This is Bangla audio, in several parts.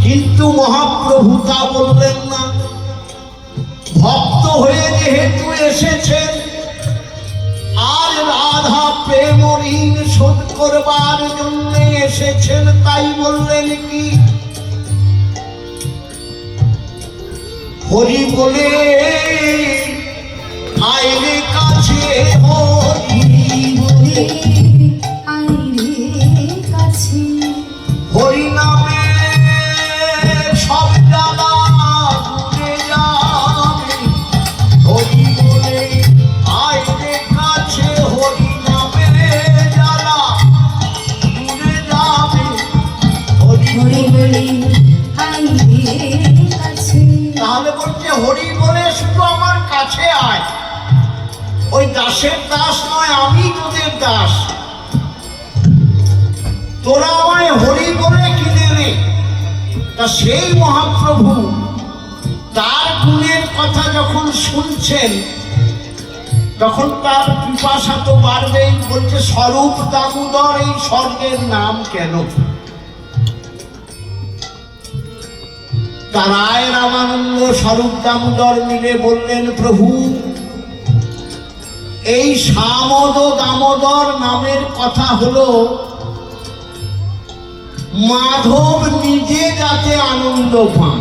কিন্তু মহাপ্রভু তা বললেন না। ভক্ত হয়ে যেহেতু এসেছেন আর রাধা প্রেম ঋণ শোধ করবার জন্য এসেছেন, তাই বললেন কি হরি বলে আইরে কাছে, হরি বলে আইরে কাছে, হরি নামে সব জ্বালা দূরে যাবে। হরি বলে আইরে কাছে, হরি নামে জ্বালা দূরে যাবে। হরি হরি বলে আইরে কাছে। তাহলে বলছে হরি বলে শুধু আমার কাছে আয়। ওই দাসের দাস নয়, আমি তোদের দাস। তোরা আমায় হরি বলে কিনে নে। তা সেই মহাপ্রভু তার গুণের কথা যখন শুনছেন তখন তার পিপাসা তো বাড়বেই। বলছে স্বরূপ দামোদর এই স্বর্গের নাম কেন? তারায় রামানন্দ স্বরূপ দামোদর মিলে বললেন, প্রভু এই শ্যামদ দামোদর নামের কথা হলো মাধব নিজে যাতে আনন্দ পান।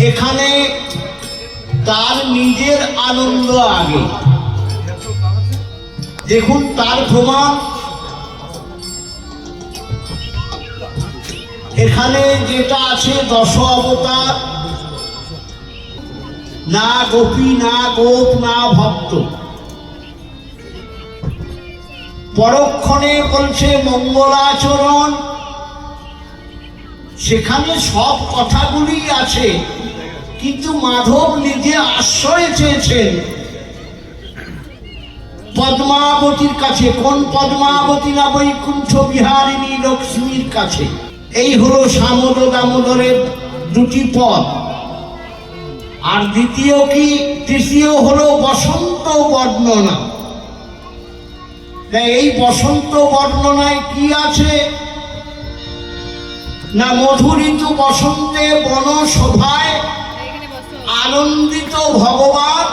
এখানে তার নিজের আনন্দ আগে। দেখুন তার প্রমাণ এখানে যেটা আছে, দশ অবতার, না গোপী না গোপ না ভক্ত। পরক্ষণে বলছে মঙ্গলাচরণ, সেখানে সব কথাগুলি আছে, কিন্তু মাধব নিজে আশ্রয় চেয়েছেন পদ্মাবতীর কাছে। কোন পদ্মাবতী? না বৈকুণ্ঠ বিহারিণী লক্ষ্মীর কাছে। এই হলো শ্যামদ দামোদরের দুটি পদ। আর দ্বিতীয় কি? তৃতীয় হলো বসন্ত বর্ণনা। এই বসন্ত বর্ণনায় কি আছে? না মধুরিত বসন্তে বন শোভায় আনন্দিত ভগবান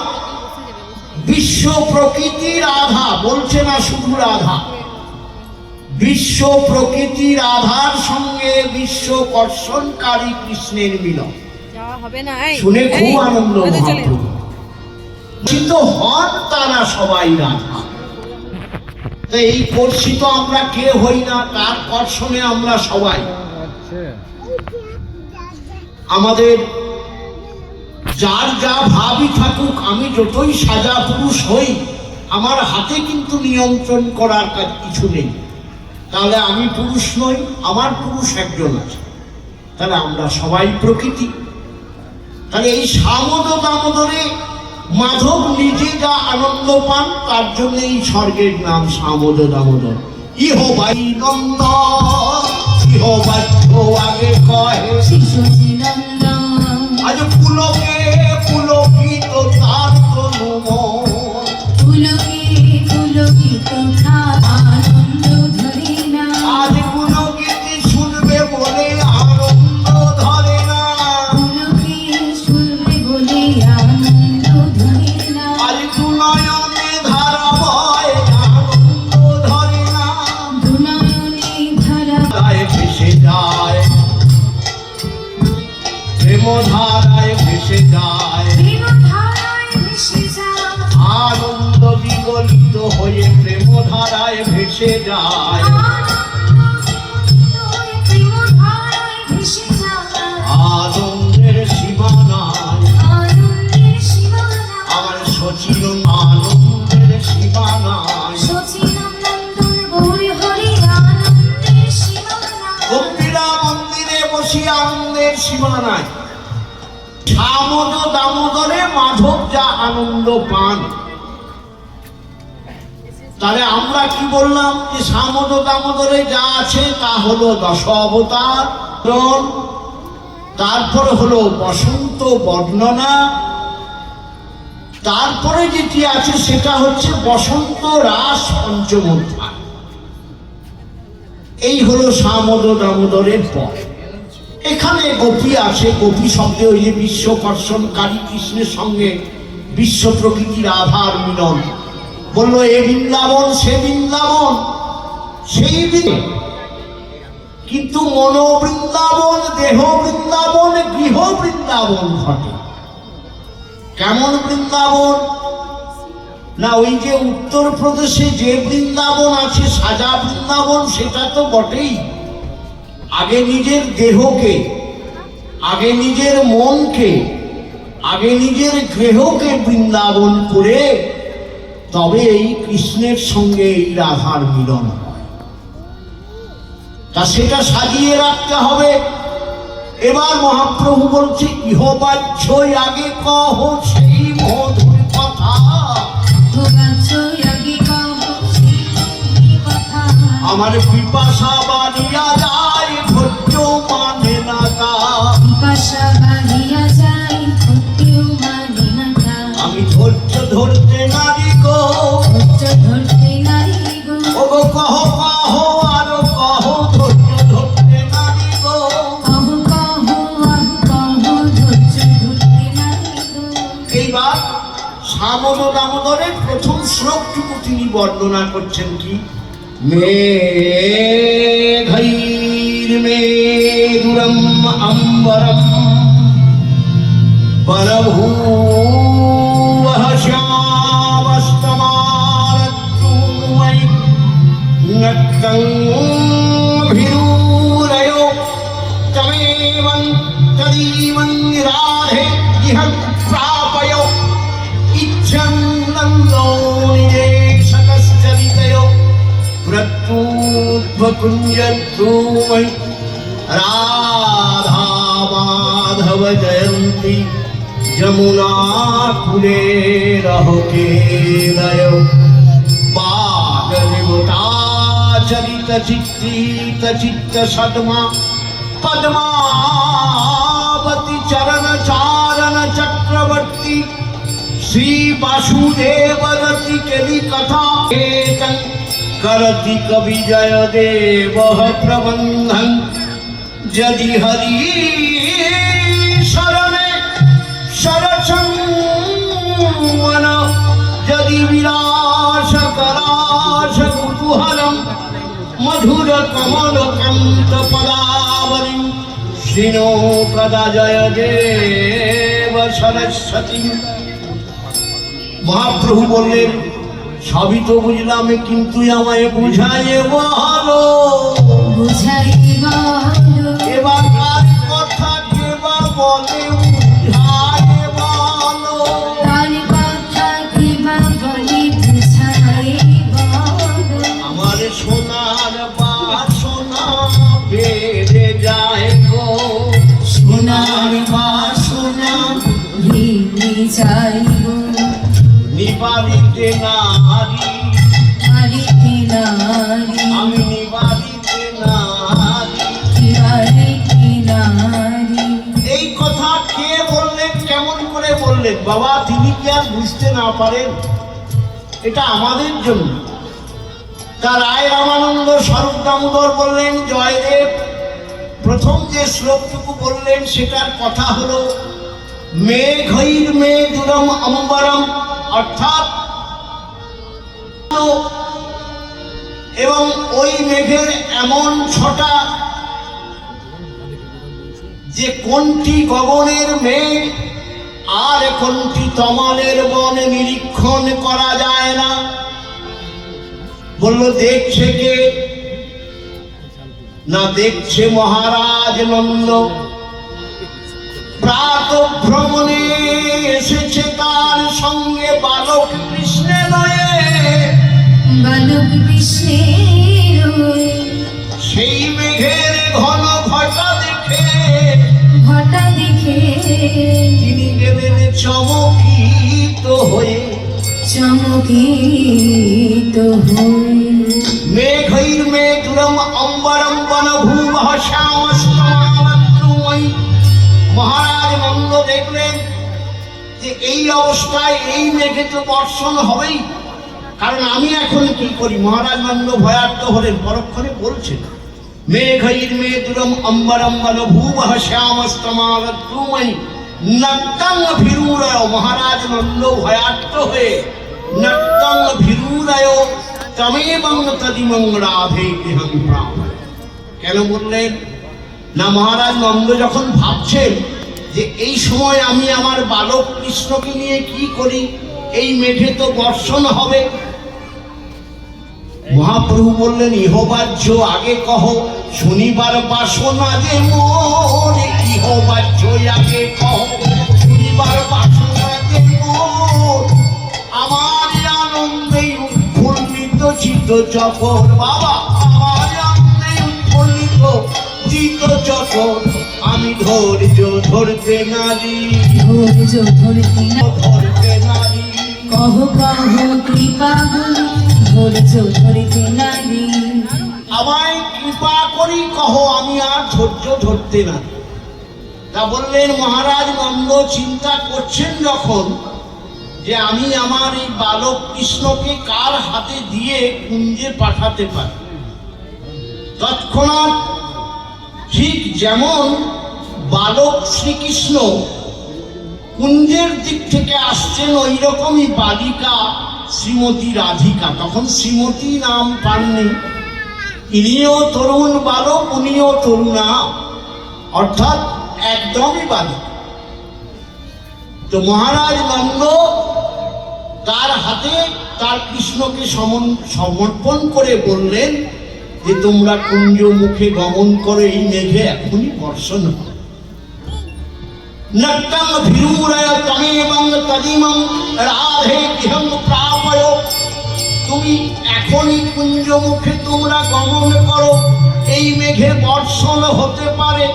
বিশ্ব প্রকৃতি রাধা। বলছে না শুধু রাধা, বিশ্ব প্রকৃতি রাধার সঙ্গে বিশ্ব কর্ষণকারী কৃষ্ণের মিলন। শুনে খুব আনন্দ মহাপ্রভু। কিন্তু হন তারা সবাই রাধা। এই কর্ষিত আমরা কে হই না? তার কর্ষণে আমরা সবাই। আমাদের যার যা ভাবই থাকুক, আমি যতই সাজা পুরুষ হই, আমার হাতে কিন্তু নিয়ন্ত্রণ করার কাজ কিছু নেই। তাহলে আমি পুরুষ নই, আমার পুরুষ একজন আছে। তাহলে আমরা সবাই প্রকৃতি। তাহলে এই শ্যামদ দামোদরে মাধব নিজে যা আনন্দ পান, তার জন্য এই স্বর্গের নাম শ্যামদ দামোদর। ইহ বাই নন্দ, ইহ বাধ্য আগে কহে শিশুজি নন্দন। আজ পুলকে পুলকিত তার তনু মন। পুলকে পুলকিত আনন্দ ধরে না। আজ কোনো গীতি শুনবে বলে আনন্দ ধরে না। পুলকে শুনবে বলে আনন্দ ধরে না। আজ দুনয়নে ধারা বয় আনন্দ ধরে না। দুনয়নে ধারা ধারায় ভেসে যায়, প্রেম ধারায় ভেসে যায়। প্রেম ধারায় ভেসে যায়। আনন্দ বিগলিত হয়ে প্রেম ধারায় ভেসে যায়। প্রেম ধারায় ভেসে যায়। আনন্দের সীমা নাই, আনন্দের সীমা নাই। আমার সচিন আনন্দের সীমা নাই। সচিনন্দন গৌরী হরি আনন্দের সীমা নাই। গম্ভীরা মন্দিরে বসি আনন্দের সীমা নাই। শ্যামদ দামোদরে মাধব যা আনন্দ পান। তাহলে আমরা কি বললাম? যে শ্যামদ দামোদরে যা আছে তা হলো দশ অবতার, তারপর হলো বসন্ত বর্ণনা, তারপরে যেটি আছে সেটা হচ্ছে বসন্ত রাস পঞ্চম অধ্যায়। এই হলো শ্যামদ দামোদরের পথ। এখানে গোপী আছে, গোপী শব্দে ওই যে বিশ্বকর্ষণকারী কৃষ্ণের সঙ্গে বিশ্ব প্রকৃতির আধার মিলন। বললো এ বৃন্দাবন সে বৃন্দাবন সেই কিন্তু মনো বৃন্দাবন, দেহ বৃন্দাবন, গৃহ বৃন্দাবন ঘটে। কেমন বৃন্দাবন না, ওই যে উত্তরপ্রদেশে যে বৃন্দাবন আছে সাজা বৃন্দাবন, সেটা তো বটেই। আগে নিজের দেহকে, আগে নিজের মনকে, আগে নিজের গৃহকে বৃন্দাবন করে তবে এই কৃষ্ণের সঙ্গে এই রাধার মিলন হয়। তা সেটা সাজিয়ে রাখতে হবে। এবার মহাপ্রভু বলছে ইহবাচ্ছই আগে কহ সেই মধুর কথা, আমার পিপাসা বাড়িয়া যায় ধৈর্য মানে না তা, আমি ধৈর্য ধরতে নারি গো, ও গো কহ কহ আরো কহ ধৈর্য ধরতে নারি গো। এইবার শ্যামদ দামোদরের প্রথম শ্লোকটুকু তিনি বর্ণনা করছেন কি, মেঘৈর্মেদুরম অম্বরম বরভূবঃ শ্যামস্তমারদ্রুময়ি নক্তং ভিরূরয়ো তমেবং তদীবং রাধে ইহ প্রাপয়ো ইচ্ছন্দো নিদেশকশ্চরিতয়ো প্রত্যুদ্ভকুঞ্জদ্রুময়ি রাধা মাধব জয়ন্তী যমুনা কুলে রহকে লয় বাগদেবতা চরিত চিত্রিত চিত্ত সদমা পদ্মাবতী চরণ চারণ চক্রবর্তী শ্রী বাসুদেব রতি কেলি কথা কেতন करति कवि जय देव प्रबंधन यदि हरि शरणे शरसंवन यदि विलास करास कुतूहलम मधुर कमल कंत पदावली श्रीनो कदा जय देव सरस्वती। মহাপ্রভু বললেন সবই তো বুঝলাম, কিন্তু আমায় বুঝাইয়ে বলো, এবার কার কথা কেবা বলে বুঝাইয়ে বলো, আমার সোনার বাসনা বেড়ে যায় গো, সোনার বাসনা ভেঙে যায় গো, নিবারিতে নারী বাড়িতে নারী, আমি নিবারিতে নারী। বাড়িতে নারী। এই কথা কে বললেন, কেমন করে বললেন? বাবা তিনি কি আর বুঝতে না পারেন? এটা আমাদের জন্য। তার রায় রামানন্দ স্বরূপ দামোদর বললেন, জয়দেব প্রথম যে শ্লোকটুকু বললেন সেটার কথা হলো মেঘৈর্মেদুরম অম্বরম, অর্থাৎ এবং ওই মেঘের এমন ছটা যে কোনটি গগনের মেঘ আর কোনটি তমালের বন নিরীক্ষণ করা যায় না। বলল দেখছে কে না, দেখছে মহারাজ নন্দ। প্রাত ভ্রমণে এসেছে তার সঙ্গে বালক কৃষ্ণে লয়ে, বালক কৃষ্ণের সেই মেঘের ঘন ঘটা দেখে তিনি গেলেন চমকিত হয়ে, চমকিত হয়ে। মেঘৈর্মেদুরম অম্বরম বনভূবঃ শ্যামস্তমারদ্রুময়ি। মহারাজ নন্দ দেখলেন যে এই অবস্থায় এই মেঘে তো বর্ষণ হবেই, কারণ আমি এখন কি করি। মহারাজ নন্দ ভয়ার্থ হলেন, পরক্ষণে বলছেন মেঘৈর্মেদুরম অম্বরম বলভূবঃ শ্যামস্তমালদ্রুমৈ নক্তং ভীরুরয়। মহারাজ নন্দ ভয়ার্ত হয়ে নক্তং ভীরুরয় তমেবং তদিমং রাধে গৃহং প্রাপয়। কেন বললেন না, মহারাজ নন্দ যখন ভাবছেন যে এই সময় আমি আমার বালক কৃষ্ণকে নিয়ে কি করি, এই মেঘে তো বর্ষণ হবে। মহাপ্রভু বললেন, ইহবাহ্য আগে কহ, শনিবার বাসনা যে মোর। ইহবাহ্য আগে কহ, শনিবার বাসনা যে মোর। আমার আনন্দে উৎফুল্লিত চিত্ত চকর। বাবা, আমার আনন্দে উৎফুল্লিত চিত্ত চকর। আমি ধৈর্য ধরতে নারী, ধৈর্য ধরতে না ধরতে নারী। কহ কহ কৃপা করি, ধৈর্য ধরতে নারী। আমায় কৃপা করি কহ, আমি আর ধৈর্য ধরতে না। তা বললেন মহারাজ নন্দ চিন্তা করছেন যখন যে আমি আমার এই বালক কৃষ্ণকে কার হাতে দিয়ে কুঞ্জে পাঠাতে পারি। তৎক্ষণাৎ ঠিক যেমন বালক শ্রীকৃষ্ণ কুঞ্জের দিক থেকে আসছেন, ওই রকমই বালিকা শ্রীমতী রাধিকা, তখন শ্রীমতী নাম পাননি, ইনিও তরুণ বালক উনিও তরুণা, অর্থাৎ একদমই বালিকা। তো মহারাজ নন্দ তার হাতে তার কৃষ্ণকে সমর্পণ করে বললেন যে তোমরা কুঞ্জ মুখে গমন করো, এই মেঘে এখনই বর্ষণ হবে। নক্তং ভীরুরয় তমেবং তদিমং রাধে গৃহং প্রাপয়। তুমি এখনই কুঞ্জ মুখে তোমরা গমন করো, এই মেঘে বর্ষণ হতে পারে।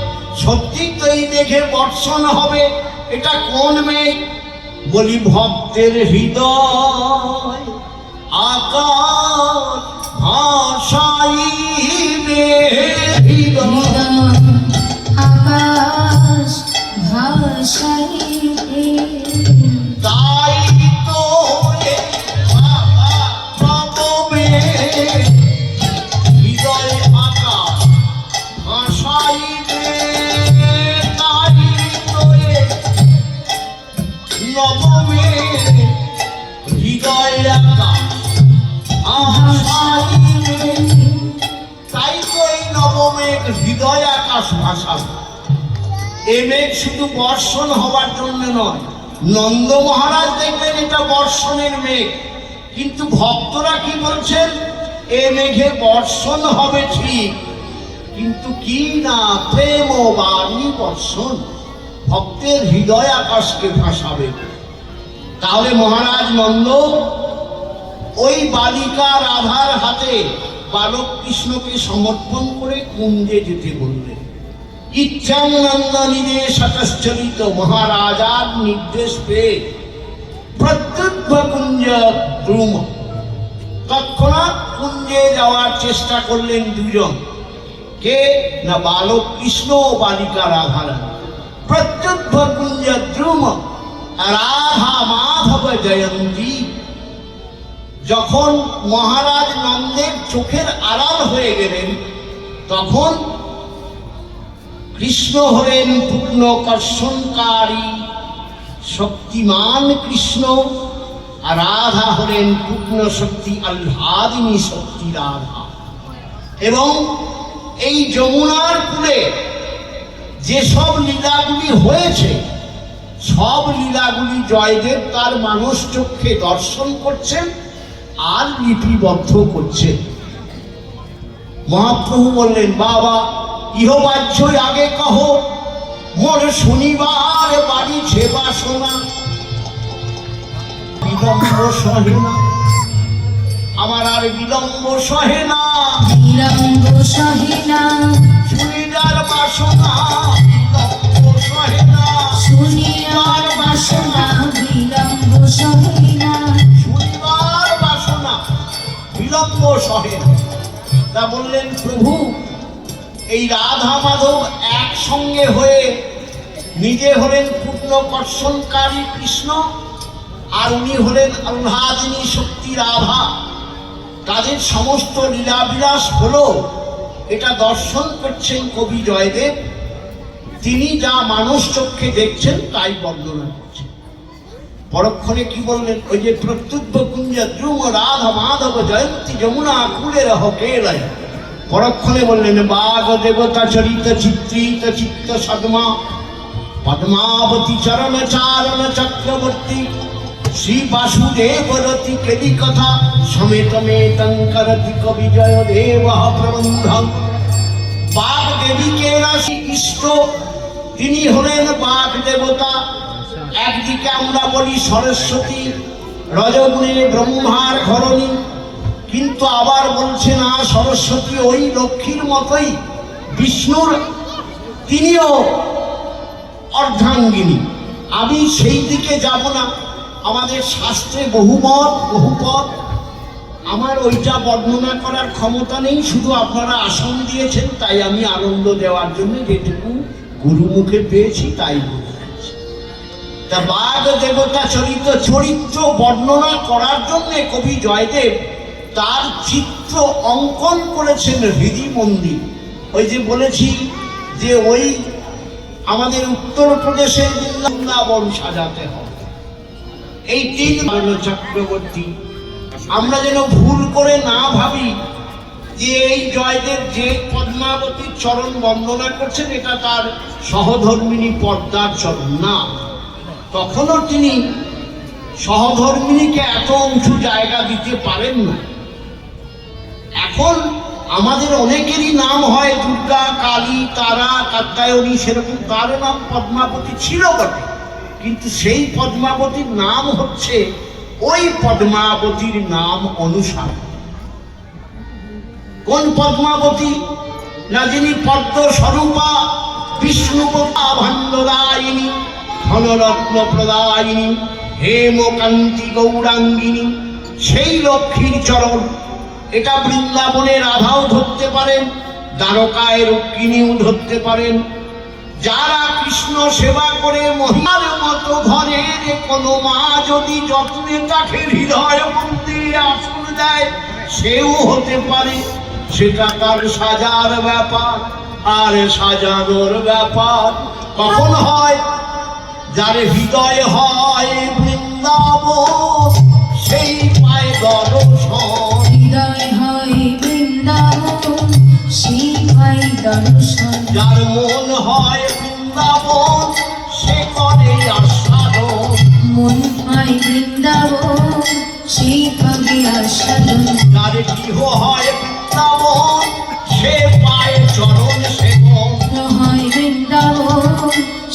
সত্যি তো এই মেঘে বর্ষণ হবে। এটা কোন মেঘ? বলি ভক্তের হৃদয় আকাশ ভাসাইবে। হৃদয় আকাশ ভাসাইবে। তাই তো এ বাবা নবমে হৃদয় আকাশ ভাসাইবে। তাই তো এ নবমে হৃদয় আকাশ ভাসাইবে। তাই তো এই নবমেঘ হৃদয় আকাশ ভাসাবে। এ মেঘ শুধু বর্ষণ হবার জন্য নয়, নন্দ মহারাজ দেখবেন এটা বর্ষণের মেঘ, কিন্তু ভক্তরা কি বলছেন? এ মেঘে বর্ষণ হবে ঠিক, কিন্তু কি না প্রেম ও বাণী বর্ষণ, ভক্তের হৃদয় আকাশকে ভাসাবে। তাহলে মহারাজ নন্দ ওই বালিকা রাধার হাতে বালক কৃষ্ণকে সমর্পণ করে কুঞ্জে যেতে বললেন। ইচ্ছাং নন্দনিদেশতশ্চরিত। মহারাজার নির্দেশ পেয়ে প্রত্যুদ্ধ কুঞ্জ দ্রুম। তৎক্ষণাৎ কুঞ্জে যাওয়ার চেষ্টা করলেন দুজন। কে না বালক কৃষ্ণ ও বালিকা রাধারা। প্রত্যুদ্ধ কুঞ্জ দ্রুম রাধা মাধব জয়ন্তী। যখন মহারাজ নন্দের চোখের আড়াল হয়ে গেলেন, তখন কৃষ্ণ হলেন পূর্ণ কর্ষণকারী শক্তিমান কৃষ্ণ, আর রাধা হলেন পূর্ণ শক্তি আহ্লাদিনী শক্তি রাধা। এবং এই যমুনার কূলে যেসব লীলাগুলি হয়েছে, সব লীলাগুলি জয়দেব তার মানস চক্ষে দর্শন করছেন আর লিপিবদ্ধ করছেন। মহাপ্রভু বললেন, বাবা ইহবাহ্য আগে কহ, মোর শনিবার বাড়িছে বাসনা। বিলম্ব সহে না, আমার আর বিলম্ব সহে না। বিলম্ব সহে না, শনিবার বাসনা বিলম্ব সহে না। শুনিয়ার বাসনা বিলম্ব সহে না। শনিবার বাসনা বিলম্ব সহে না। তা বললেন, প্রভু এই রাধা মাধব একসঙ্গে হয়ে নিজে হলেন পূর্ণ কর্ষণকারী কৃষ্ণ, আর উনি হলেন আহ্লাদিনী শক্তি রাধা। তাদের সমস্ত লীলাবিলাস হলো এটা দর্শন করছেন কবি জয়দেব। তিনি যা মানস চক্ষে দেখছেন তাই বর্ণনা করছেন। পরক্ষণে কি বললেন? ওই যে প্রত্যুব্ধ কুঞ্জ দ্রুম রাধা মাধব জয়ন্তী যমুনা কুলের হকেলয়, পরক্ষণে বললেন বাঘ দেবতা চরিত চিত্রিত চিত্ত সদমা পদ্মাবতী চরণ চারণ চক্রবর্তী শ্রী বাসুদেব রতি কেলি কথা সমেত মেতং করতি কবি জয়দেব প্রবন্ধম। বাঘ দেবীকে রাশি ইষ্ট, তিনি হলেন বাঘ দেবতা। একদিকে আমরা বলি সরস্বতী, রজগুণে ব্রহ্মার ঘরণী, কিন্তু আবার বলছে না সরস্বতী ওই লক্ষ্মীর মতোই বিষ্ণুর, তিনিও অর্ধাঙ্গিনী। আমি সেই দিকে যাব না, আমাদের শাস্ত্রে বহুমত বহুপদ, আমার ওইটা বর্ণনা করার ক্ষমতা নেই। শুধু আপনারা আসন দিয়েছেন, তাই আমি আনন্দ দেওয়ার জন্য যেটুকু গুরুমুখে পেয়েছি তাই বলে যাচ্ছি। তা বাঘ দেবতা চরিত্র বর্ণনা করার জন্য কবি জয়দেব তার চিত্র অঙ্কন করেছেন হৃদি মন্দির। ওই যে বলেছি যে ওই আমাদের উত্তরপ্রদেশের বৃন্দাবন সাজাতে হবে। এই তিন চক্রবর্তী, আমরা যেন ভুল করে না ভাবি যে এই জয়দেব যে পদ্মাবতীর চরণ বন্দনা করছেন এটা তার সহধর্মিণী পদ্মার চরণ, না। তখনও তিনি সহধর্মিণীকে এত উঁচু জায়গা দিতে পারেন না। এখন আমাদের অনেকেরই নাম হয় দুর্গা, কালী, তারা, কাত্যায়নী, সেরকম তার নাম পদ্মাবতী ছিল বটে, কিন্তু সেই পদ্মাবতীর নাম হচ্ছে ওই পদ্মাবতীর নাম অনুসারে। কোন পদ্মাবতী? না যিনি পদ্ম স্বরূপা বিষ্ণুপতা ভান্ডদায়িনী ধনরত্ন প্রদায়িনী হেমকান্তি গৌরাঙ্গিনী, সেই লক্ষ্মীর চরণ। এটা বৃন্দাবনে রাধাও ধরতে পারেন, দ্বারকায় রুক্মিণীও ধরতে পারেন। যারা কৃষ্ণ সেবা করে মহিমার মতো ঘরের কোনো মা যদি যত্নে তাকে হৃদয় মন্দিরে আসন দেয়, সেও হতে পারে। সেটা তার সাজার ব্যাপার, আর সাজানোর ব্যাপার কখন হয়? যার হৃদয় হয় বৃন্দাবন, সেই পায় দর্শন। হৃদয় হয় বৃন্দাবন, সেই পায় দর্শন। যার মন হয় বৃন্দাবন, সে করে আস্বাদন। মন হয় বৃন্দাবন, সেই পাবে আস্বাদন। যার গৃহ হয় বৃন্দাবন, সে পায় চরণ সেবন। হয় বৃন্দাবন,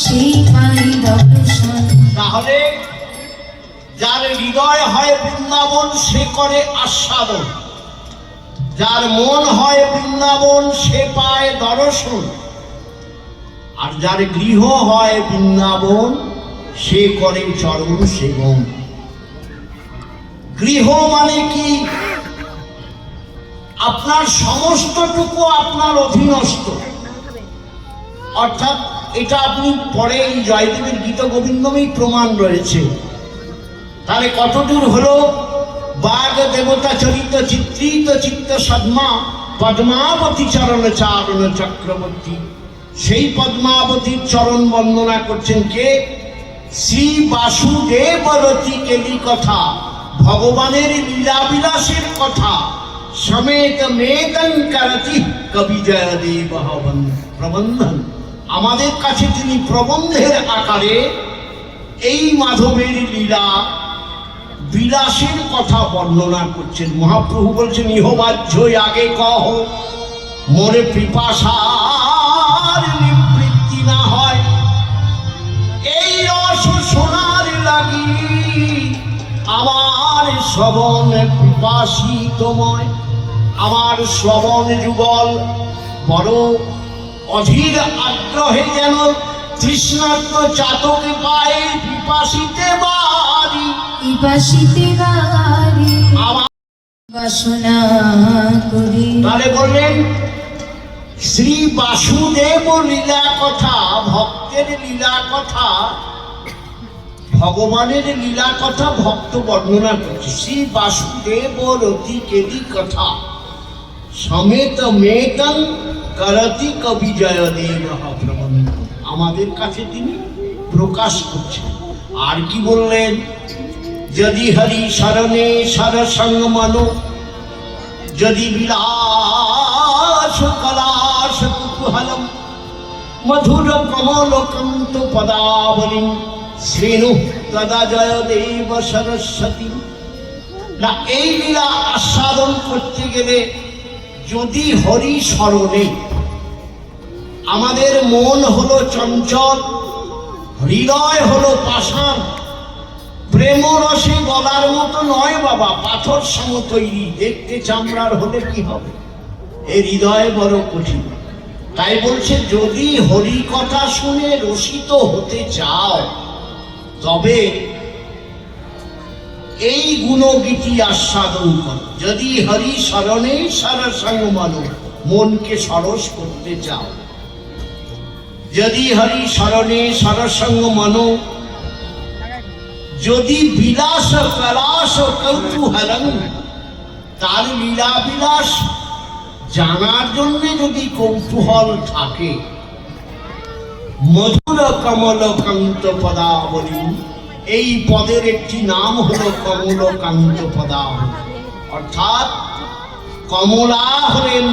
সেই পায় দর্শন। তাহলে যার হৃদয় হয় বৃন্দাবন, সে করে আস্বাদন। যার মন হয় বৃন্দাবন, সে পায় দর্শন। আর যার গৃহ হয় বৃন্দাবন, সে করে চরণ সেবন। গৃহ মানে কি? আপনার সমস্তটুকু আপনার অধীনস্থ। অর্থাৎ এটা আপনি পরে এই জয়দেবের গীত গোবিন্দমেই প্রমাণ রয়েছে। তাহলে কতদূর হলো? বাঘ দেবতা চরিত চিত্রিত চিত্ত সদমা পদ্মাবতী চরণ চারণ চক্রবর্তী। সেই পদ্মাবতীর চরণ বন্দনা করছেন কে? শ্রী বাসুদেব রতি কেলি কথা, ভগবানের লীলা বিলাসের কথা সমেত মেতং করতি কবি জয়দেব প্রবন্ধন। আমাদের কাছে তিনি প্রবন্ধের আকারে এই মাধবের লীলা বিলাসের কথা বর্ণনা করছেন। মহাপ্রভু বলছেন ইহবাহ্য আগে কহ, মোরে পিপাসার নিবৃত্তি না হয়। এই রস সোনার লাগি আমার শ্রবণ পিপাসিতময়। আমার শ্রবণ যুগল বড় অধীর আগ্রহে যেন তৃষ্ণার্ত চাতকে পায়ে পিপাসিতে বাড়ি। পিপাসিতে বাড়ি আমার বাসনা করি। তাহলে বললেন শ্রী বাসুদেব লীলা কথা, ভক্তের লীলা কথা, ভগবানের লীলা কথা ভক্ত বর্ণনা করছে। শ্রী বাসুদেব রতি কেলি কথা সমেত মেতং করতি কবি জয়দেব প্রবন্ধ, আমাদের কাছে তিনি প্রকাশ করছেন। আর কি বললেন? যদি হরি শরণে সরসঙ্গ মনো, যদি বিলাস কলাস কুতূহলম, মধুর কমল কান্ত পদাবলী, শ্রেণু তদা জয়দেব সরস্বতী। না, এই লীলা আস্বাদন করতে গেলে যদি হরি স্মরণে, আমাদের মন হলো চঞ্চল, হৃদয় হলো পাষাণ, প্রেম রসে গলার মতো নয় বাবা, পাথর সম তৈরি, দেখতে চামড়ার হলে কি হবে? এই হৃদয় বড় কঠিন। তাই বলছে যদি হরি কথা শুনে রসিত হতে চাও, তবে এই গুণগীতি আস্বাদন করো। যদি হরি শরণে সরসঙ্গ মনো, মনকে সরস করতে চাও, যদি হরি শরণে সরসঙ্গ মনো, যদি বিলাস কলাস কৌতূহলং, তার লীলা বিলাস জানার জন্য যদি কৌতূহল থাকে, মধুর কমল কান্ত পদাবলী, এই পদের একটি নাম হলো কমলকান্ত পদাবলী। অর্থাৎ কমলা হলেন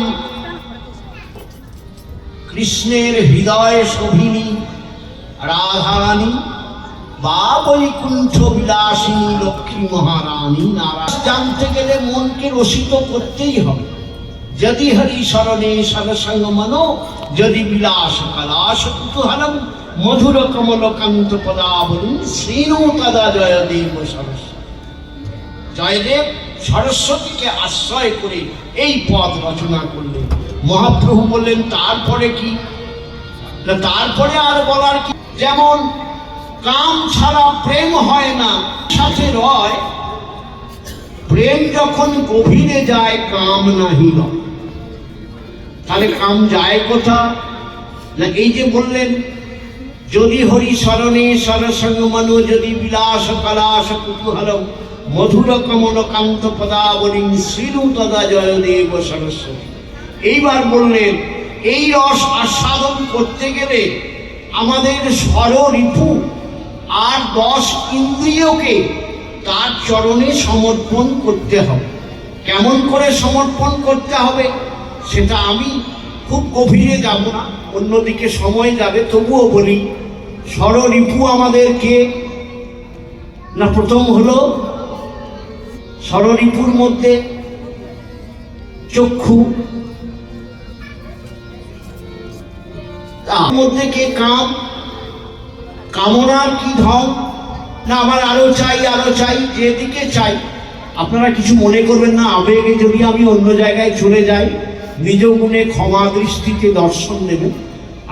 কৃষ্ণের হৃদয় শোভিনী রাধারানী, বা বৈকুণ্ঠ বিলাসিনী লক্ষ্মী মহারানী নারায়ণ। জানতে গেলে মনকে রসিত করতেই হবে। যদি হরি শরণে সরসঙ্গ মনো, যদি বিলাস কলাস কুতূহলম, মধুর কমলকান্ত পদাবলী, শ্রেণু তদা জয়দেব সরস্বতী। জয়দেব সরস্বতীকে আশ্রয় করে এই পদ রচনা করলেন। মহাপ্রভু বললেন তারপরে কি? তারপরে আর বলার কি? যেমন কাম ছাড়া প্রেম হয় না, সাথে রয়, প্রেম যখন গভীরে যায় কাম নাহি রয়। তাহলে কাম যায় কোথা? না, এই যে বললেন যদি হরি শরণে সরসঙ্গ মনো, যদি বিলাস কলাস কুতূহলম, মধুর কমল কান্ত পদাবলী, শ্রীনু তদা জয়দেব সরস্বতী। এইবার বললেন এই রস আস্বাদন করতে গেলে আমাদের ষড়রিপু আর 10 ইন্দ্রিয়কে তার চরণে সমর্পণ করতে হবে। কেমন করে সমর্পণ করতে হবে সেটা আমি খুব গভীরে যাব না, অন্যদিকে সময় যাবে, তবুও বলি। ষড়রিপু আমাদেরকে, না, প্রথম হলো ষড়রিপুর মধ্যে চক্ষু, তার মধ্যে কে? কাম। কামনার কি ঢং? না, আমার আরো চাই, আরো চাই, যেদিকে চাই। আপনারা কিছু মনে করবেন না, আবেগে যদি আমি অন্য জায়গায় চলে যাই, নিজ গুণে ক্ষমা দৃষ্টিতে দর্শন দেবেন।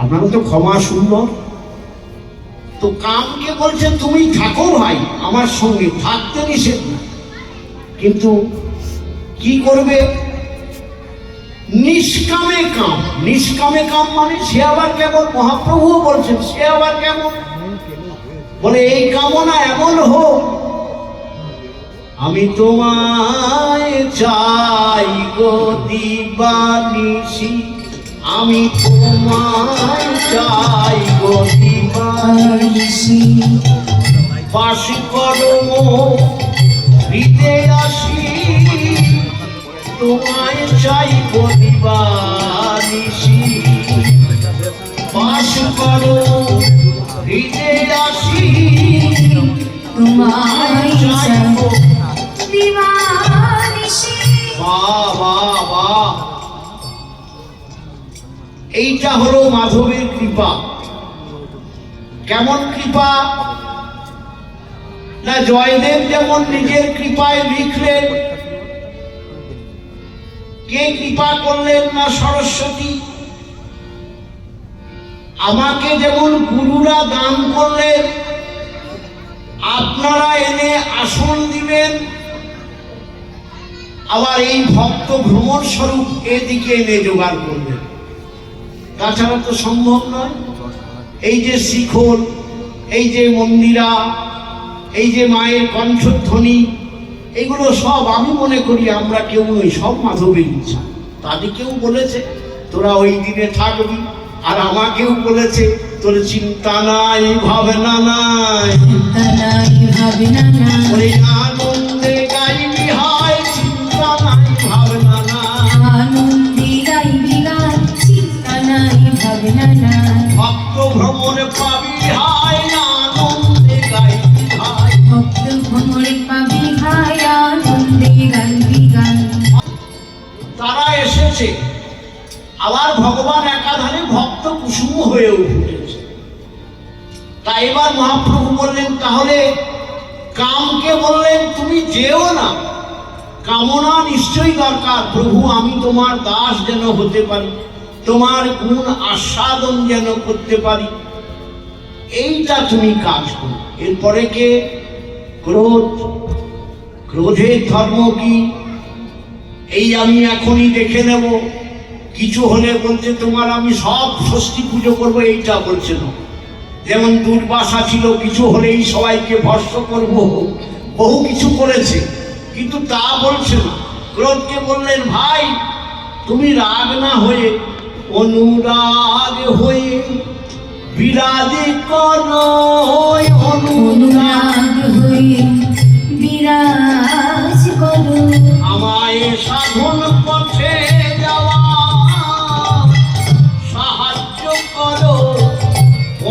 আপনারা তো ক্ষমা সুন্দর। তো কামকে বলছেন তুমি থাকো ভাই আমার সঙ্গে, থাকতে নিষেধ না, কিন্তু কি করবে? নিষ্কামে কাম। নিষ্কামে কাম মানে সে আবার কেমন? মহাপ্রভুও বলছেন সে আবার কেমন? বলে এই কামনা এমন হোক, আমি তোমায় চাই গো দিবানিশি, আমি তোমায় চাই গো দিবানিশি, বাসি করম হৃদয় আসি, তোমায় চাই গো দিবানিশি, বাস করো হৃদয় আসি, তোমায় চাই দিবানিশি। বাহ বাহ বাহ! এইটা হলো মাধবের কৃপা। কেমন কৃপা? না, জয়দেব যেমন নিজের কৃপায় লিখলেন, কে কৃপা করলেন? না, সরস্বতী। আমাকে যেমন গুরুরা দান করলেন, আপনারা এনে আসন দিবেন, আবার এই ভক্ত ভ্রমণ স্বরূপ এদিকে এনে জোগাড় করবেন। তাছাড়া তো সম্ভব নয়। এই যে শিখর, এই যে মন্দিরা, এই যে মায়ের কণ্ঠধ্বনি, এগুলো সব আমি মনে করি আমরা কেউ নই, সব মাধবের ইচ্ছা। তাদের কেউ বলেছে তোরা ওই দিনে থাকবি। আর আমাকেও বলেছে তোর চিন্তা নাই ভাবনা নাই, চিন্তা নাই ভাবনা নাই, ওই আনন্দে গাইবি হয় চিন্তা নাই ভাবনা নাই, আনন্দে গাইবি গান চিন্তা নাই ভাবনা নাই, ভক্ত ভ্রমণ পাবি হয় আনন্দে গাইবি হয়, ভক্ত ভ্রমণ পাবি হায় আনন্দে গাইবি গান। তারা এসেছে, আবার ভগবান একাধারে ভক্ত কুসুম হয়ে উঠেছে। তাই এবার মহাপ্রভু বললেন, তাহলে কামকে বললেন তুমি যেও না, কামনা নিশ্চয়ই দরকার। প্রভু আমি তোমার দাস যেন হতে পারি, তোমার গুণ আস্বাদন যেন করতে পারি, এইটা তুমি কাজ করো। এরপরে কে? ক্রোধ। ক্রোধের ধর্ম কি? এই আমি এখনই দেখে নেব, কিছু হলে বলছে তোমার আমি সব ষষ্ঠী পুজো করবো, এইটা বলছে না। যেমন দুর্বাসা ছিল, কিছু হলেই সবাইকে ভস্ম করব, বহু কিছু করেছে, কিন্তু তা বলছে না। ক্রোধকে বললেন, ভাই তুমি রাগ না হয়ে অনুরাগ হয়ে বিরাজে করো, অনুরাগ অনুরাগ হয়ে বিরাজ করো, আমায় সাধন পথে যাওয়া সাহায্য করো,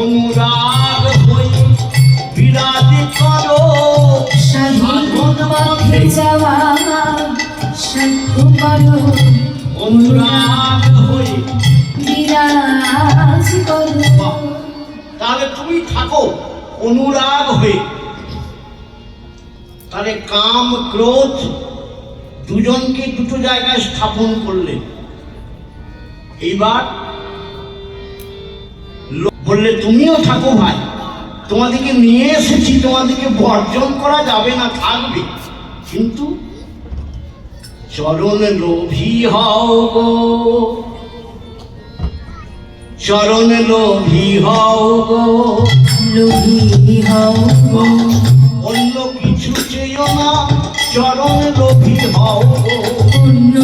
অনুরাগ হয়ে বিরাজ করো, সাধন পথে যাওয়া সাধু করো, অনুরাগ হয়ে। বিরাজ করো। তাহলে তুমি থাকো অনুরাগ হয়ে। তাহলে কাম ক্রোধ দুজনকে দুটো জায়গায় স্থাপন করলেন। এইবার বললে তুমিও থাকো ভাই, তোমাদেরকে নিয়ে এসেছি, তোমাদেরকে বর্জন করা যাবে না, থাকবে, কিন্তু চরণ লোভী হও গো, চরণ লোভী হও গো, লোভী হও গো, অন্য কিছু চেয়েও না, চরণ লোভী হও গো। অন্য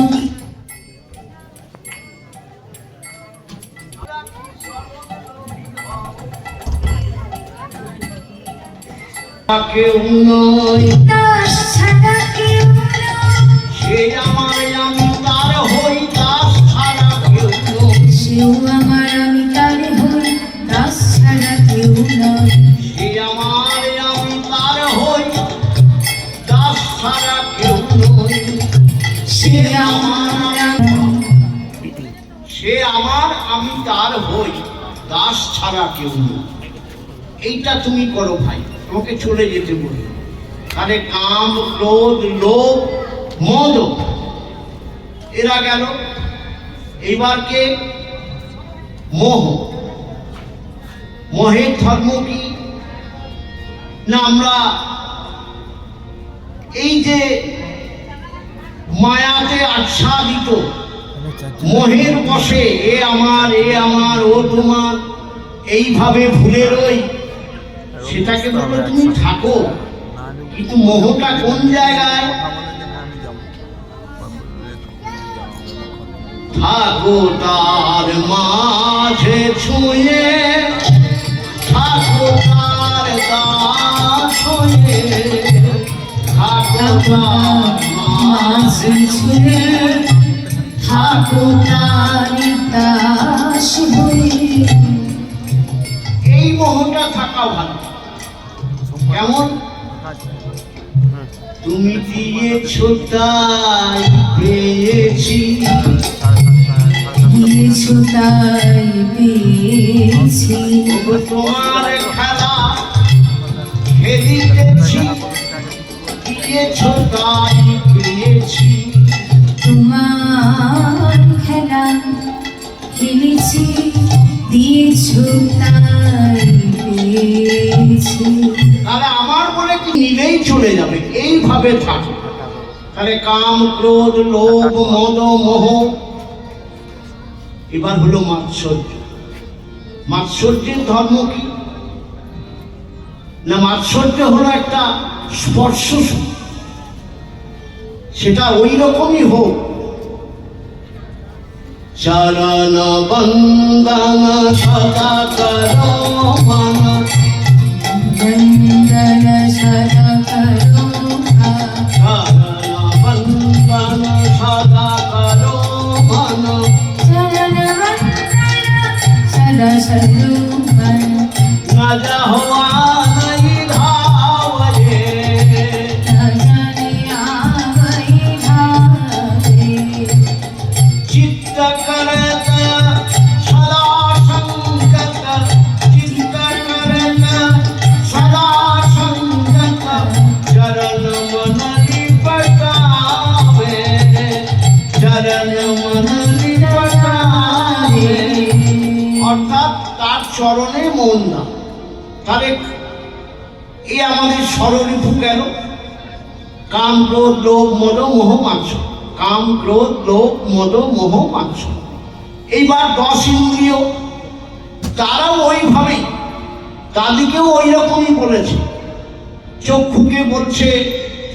কেউ নয় দাস ছাড়া কেউ নয়, সে আমার আমি তার হই, দাস ছাড়া কেউ নয়, সেও আমার আমি তার হই, দাস ছাড়া কেউ নয়, সে আমার আমি তার হই, দাস ছাড়া কেউ নয়, সে আমার আমি, সে আমার আমি তার হই, দাস ছাড়া কেউ নয়। এইটা তুমি করো ভাই, তোমাকে চলে যেতে বলি। তাহলে কাম ক্রোধ লোভ মদ এরা গেল। এইবার কে? মোহ। মোহের ধর্ম কি না? আমরা এই যে মায়াতে আচ্ছাদিত মোহের বশে এ আমার, এ আমার, ও তোমার, এইভাবে ভুলে রই, সেটাকে বলবো তুমি থাকো, কিন্তু মোহটা কোন জায়গায়? থাকো তার মাঝে ছুঁয়ে, থাকো তার দাস হয়ে, থাকো তার মাঝে ছুঁয়ে, থাকো তার দাস হয়ে। এই মোহটা থাকা ভালো। কেমন? তুমি দিয়েছো তাই পেয়েছি, দিয়েছো তাই পেয়েছি, ওগো তোমার খেলা খেলিতেছি, দিয়েছো তাই পেয়েছি, তোমার খেলা খেলেছি, দিয়েছো তাই পেয়েছি। তাহলে আমার বলে কি নিলেই চলে যাবে, এইভাবে থাকো। তাহলে কাম ক্রোধ লোভ মদ মোহ। এবার হলো মাৎসর্য। মাৎসর্যের ধর্ম কি না? মাৎসর্য হলো একটা স্পর্শ সুখ, সেটা ওই রকমই হোক, চরণ বন্দন সদা করো মন, বন্দন সদা করো চরণ বন্দন সদা করো মন, চরণ বন্দন সদা করো মন, না যাহো আনই ধাবরে, না জানে आवै भावे, চিত্ত করত সদা সংগত, চিত্ত করত সদা সংগত, চরণ মন নিপটাবে, চরণ মন নিপটাবে। অর্থাৎ তার চরণে মন না। তাহলে এই আমাদের ষড়রিপু গেল, কাম ক্রোধ লোভ মদ মোহ মাংস, কাম ক্রোধ লোভ মদ মোহ মাংস। এইবার 10 ইন্দ্রিয়, তারাও ওইভাবেই, তাদেরকেও ওই রকমই বলেছে। চক্ষুকে বলছে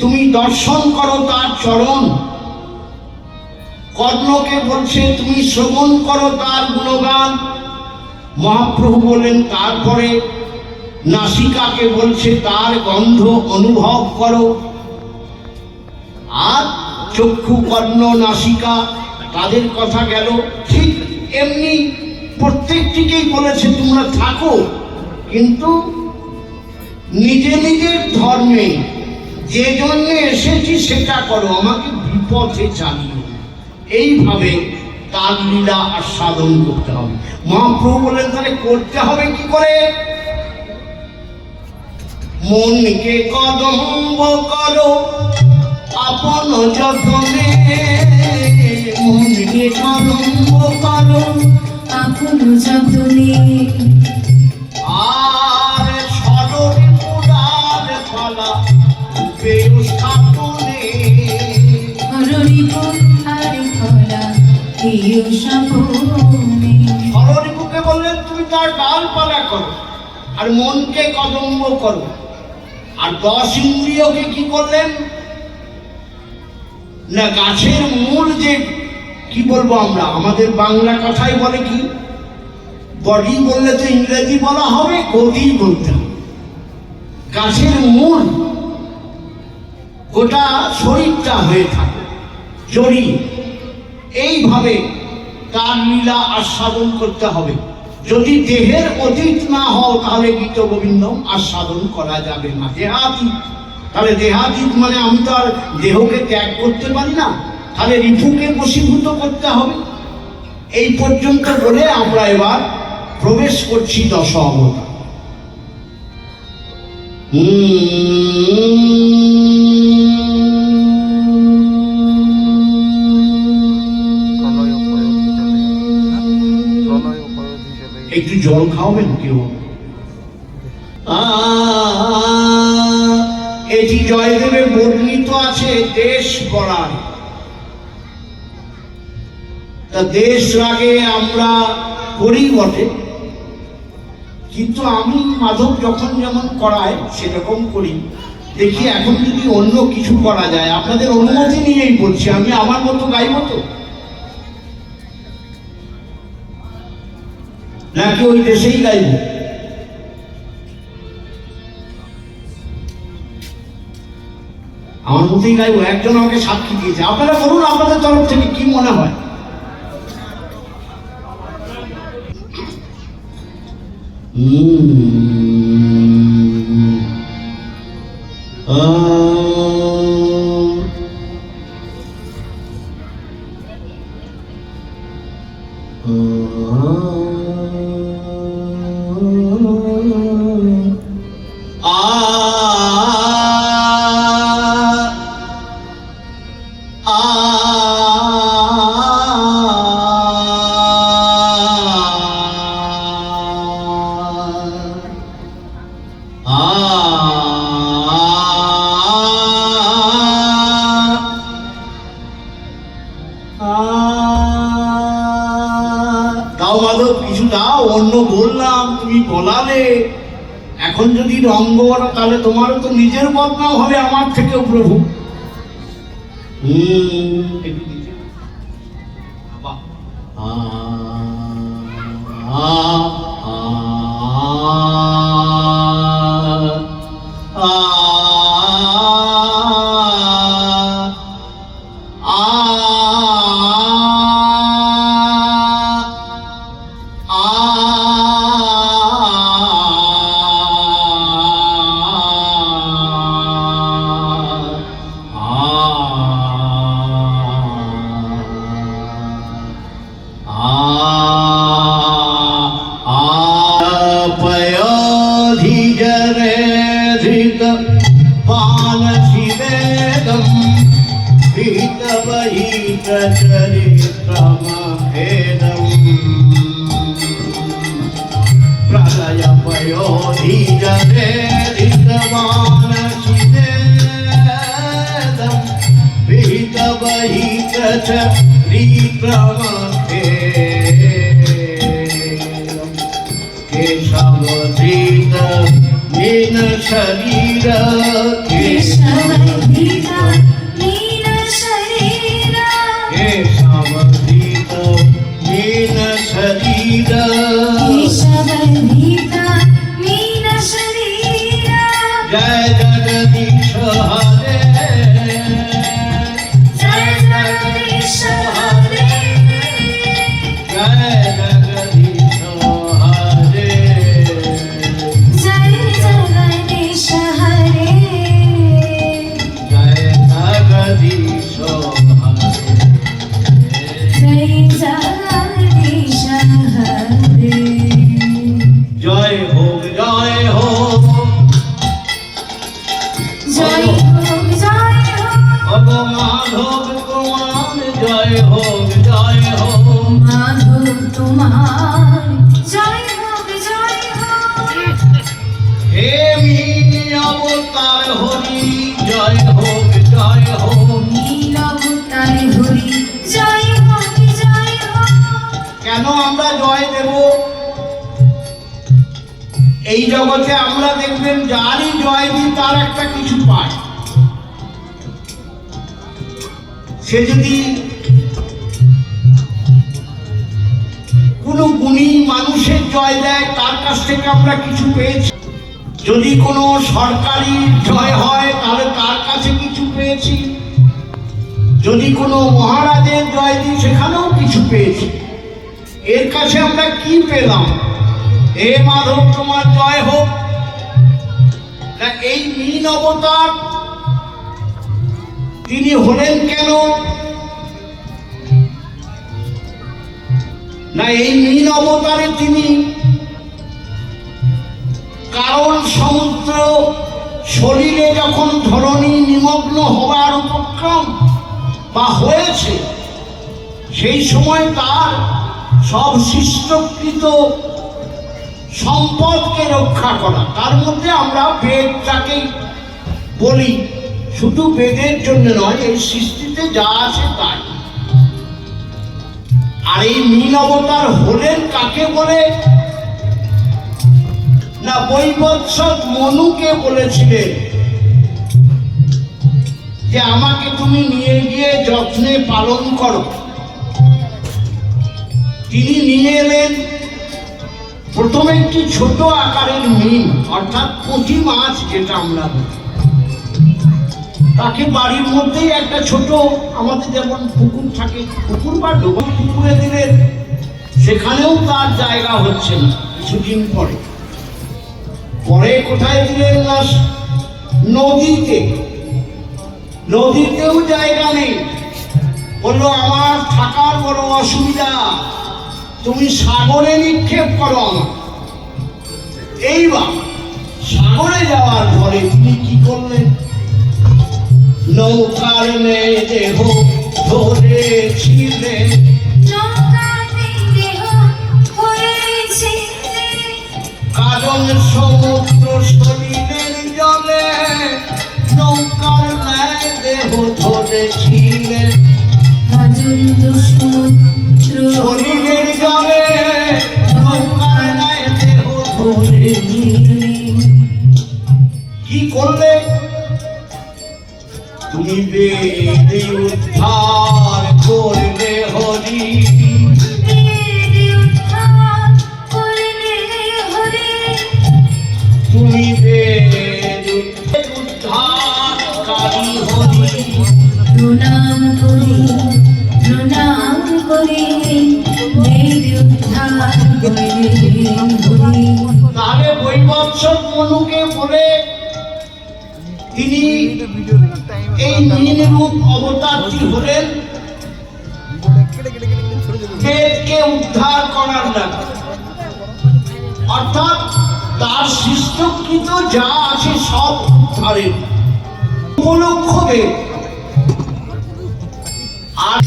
তুমি দর্শন করো তার চরণ, কর্ণকে বলছে তুমি শ্রবণ করো তার গুণগান। মহাপ্রভু বলেন তারপরে নাসিকাকে বলছে তার গন্ধ অনুভব করো। আর চক্ষু কর্ণ নাসিকা তাদের কথা গেল, ঠিক এমনি প্রত্যেকটিকেই বলেছে তোমরা থাকো, কিন্তু নিজে নিজের ধর্মে যে জন্য এসেছি সেটা করো, আমাকে বিপথে চালিও। এইভাবে তার লীলা আস্বাদন করতে হবে। মহাপ্রভু বলেন তাহলে করতে হবে কি করে? মনকে কদম্ব করো আপন যতনে, মনকে কদম্ব করো আপন যতনে, আর সররি পুরার পালা পেয় স্থাপনে, হরিপুর আর খরা প্রিয় সপনে। সররিপুকে বললেন তুমি তার ডালপালা করো, আর মনকে কদম্ব করো। আর 10 ইন্দ্রিয়কে কি করলেন না, গাছের মূল যে কি বলবো আমরা, আমাদের বাংলা কথাই বলে কি, বডি বললে তো ইংরেজি বলা হবে, গদি বলতে হবে। গাছের মূল গোটা শরীরটা হয়ে থাকে জড়ি। এইভাবে তার লীলা আস্বাদন করতে হবে। যদি দেহের অতীত না হও তাহলে গীত গোবিন্দম আস্বাদন করা যাবে না। দেহাতীত, তাহলে দেহাতীত মানে আমি তো আর দেহকে ত্যাগ করতে পারি না, তাহলে রিপুকে বশীভূত করতে হবে। এই পর্যন্ত বলে আমরা এবার প্রবেশ করছি 10 অবতার। একটু জল খাওয়াবেন কেউ? এটি জয়দেবের বর্ণিত আছে দেশ পড়ার। তা দেশ রাগে আমরা করি বটে, কিন্তু আমি মাধব যখন যেমন করায় সেরকম করি। দেখি এখন যদি অন্য কিছু করা যায়, আপনাদের অনুমতি নিয়েই বলছি, আমি আমার মতো গাইব তো, নাকি ওই দেশেই গাইব? আমার মতোই গাইব। একজন আমাকে সাক্ষী দিয়েছে, আপনারা বলুন আপনাদের তরফ থেকে কি মনে হয়। দাও মাধব কিছু দাও, অন্য বললাম তুমি বলালে। এখন যদি রঙ্গ বলো তাহলে তোমারও তো নিজের বদনাম হবে আমার থেকেও প্রভু। একটু নিচে। কেন আমরা জয় দেব? এই জগতে আমরা দেখবেন যারই জয় দিই তার একটা কিছু পায়। সে যদি কোনো গুণী মানুষের জয় দেয় তার কাছ থেকে আমরা কিছু পেয়েছি। যদি কোনো সরকারি জয় হয় তাহলে তার কাছে কিছু পেয়েছি। যদি কোনো মহারাজের জয় দিই সেখানেও কিছু পেয়েছি। এর কাছে আমরা কি পেলাম? হে মাধব তোমার জয় হোক। না এই মীন অবতার তিনি হলেন কেন? না এই মীন অবতারে তিনি কারণ সমুদ্র শরীরে যখন ধরণী নিমগ্ন হবার উপক্রম বা হয়েছে, সেই সময় তার সব সৃষ্টকৃত সম্পদকে রক্ষা করা। তার মধ্যে আমরা বেদটাকেই বলি, শুধু বেদের জন্য নয়, এই সৃষ্টিতে যা আছে তাই। আর এই মীন অবতার হলেন কাকে বলে? না বৈবৎসক মনুকে বলেছিলেন যে আমাকে তুমি নিয়ে গিয়ে যত্নে পালন করো। তিনি নিয়ে এলেন প্রথমে একটি ছোট আকারের মীন, অর্থাৎ পুঁটি মাছ যেটা আমরা বলি। তাকে বাড়ির মধ্যেই একটা ছোট, আমাদের যেমন পুকুর থাকে, পুকুর বা ডোবা, পুকুরে দিলেন। সেখানেও তার জায়গা হচ্ছে না। কিছুদিন পরে পরে কোথায় দিলেন? না নদীতে। নদীতেও জায়গা নেই। বললো আমার থাকার বড় অসুবিধা, তুমি সাগরে নিক্ষেপ করো আমার। এইবার সাগরে যাওয়ার পরে তিনি কি করলেন? নৌকার মেয়ে দেহ ধরেছিলেন, কারণ সমুদ্র শরীরের জলে নৌকার মেয়ে দেহ ধরেছিলেন। শরীরের জলে নৌকার মেয়ে দেহ ধরেছিলেন। কি করলে? তুমি বেদে উদ্ধার করলে হরি, হরি। তাহলে বৈবৎসব মনুকে বলে তিনি এই নীল রূপ অবতারটি হলেন বেদকে উদ্ধার করার লাগে, অর্থাৎ তার সৃষ্টকৃত যা আছে সব উদ্ধারের উপলক্ষ বেদ। আর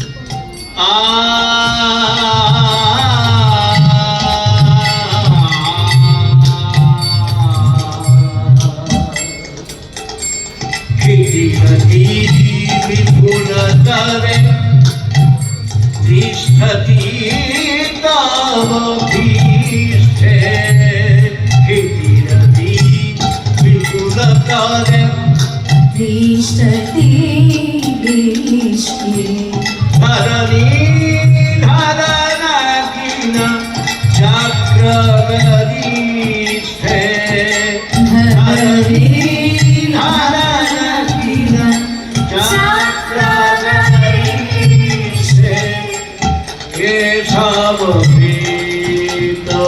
विपुलतरे तिष्ठति तावभीष्टे कीर्ति विपुलतरे तिष्ठति विष्टे धरणी धरनकिन चक्रगरीष्टे धरणी धरनकिन केशवपीतो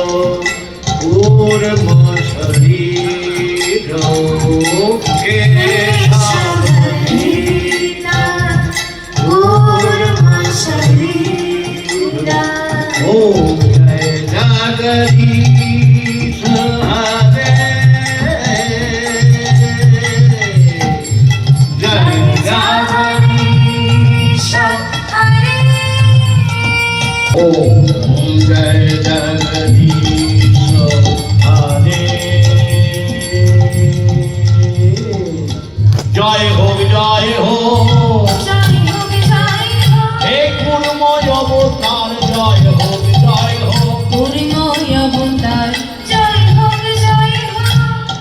कूर्मशरीरो केशवपीतो ॐ जय जगदीश हरे जय जगदीश ॐ जय जगदीश हरे জয় হোক হে গুণময় অবতার, জয় হোক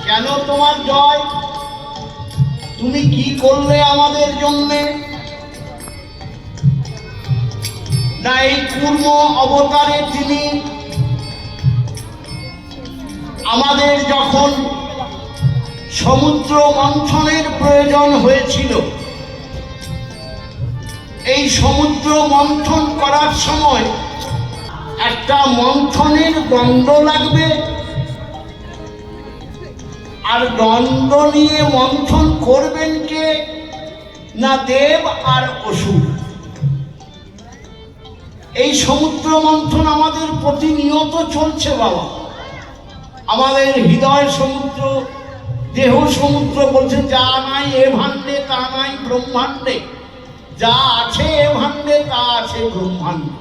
কেন তোমার জয়? তুমি কি করলে আমাদের জন্য? না এই কূর্ম অবতারে তিনি আমাদের যখন সমুদ্র মন্থনের প্রয়োজন হয়েছিল, এই সমুদ্র মন্থন করার সময় একটা মন্থনের দণ্ড লাগবে, আর দণ্ড নিয়ে মন্থন করবেন কে? না দেব আর অসুর। এই সমুদ্র মন্থন আমাদের প্রতিনিয়ত চলছে বাবা। আমাদের হৃদয় সমুদ্র, দেহ সমুদ্র বলছে যা নাই এ ভাণ্ডে তা নাই ব্রহ্মাণ্ডে, যা আছে এ ভাণ্ডে তা আছে ব্রহ্মাণ্ডে।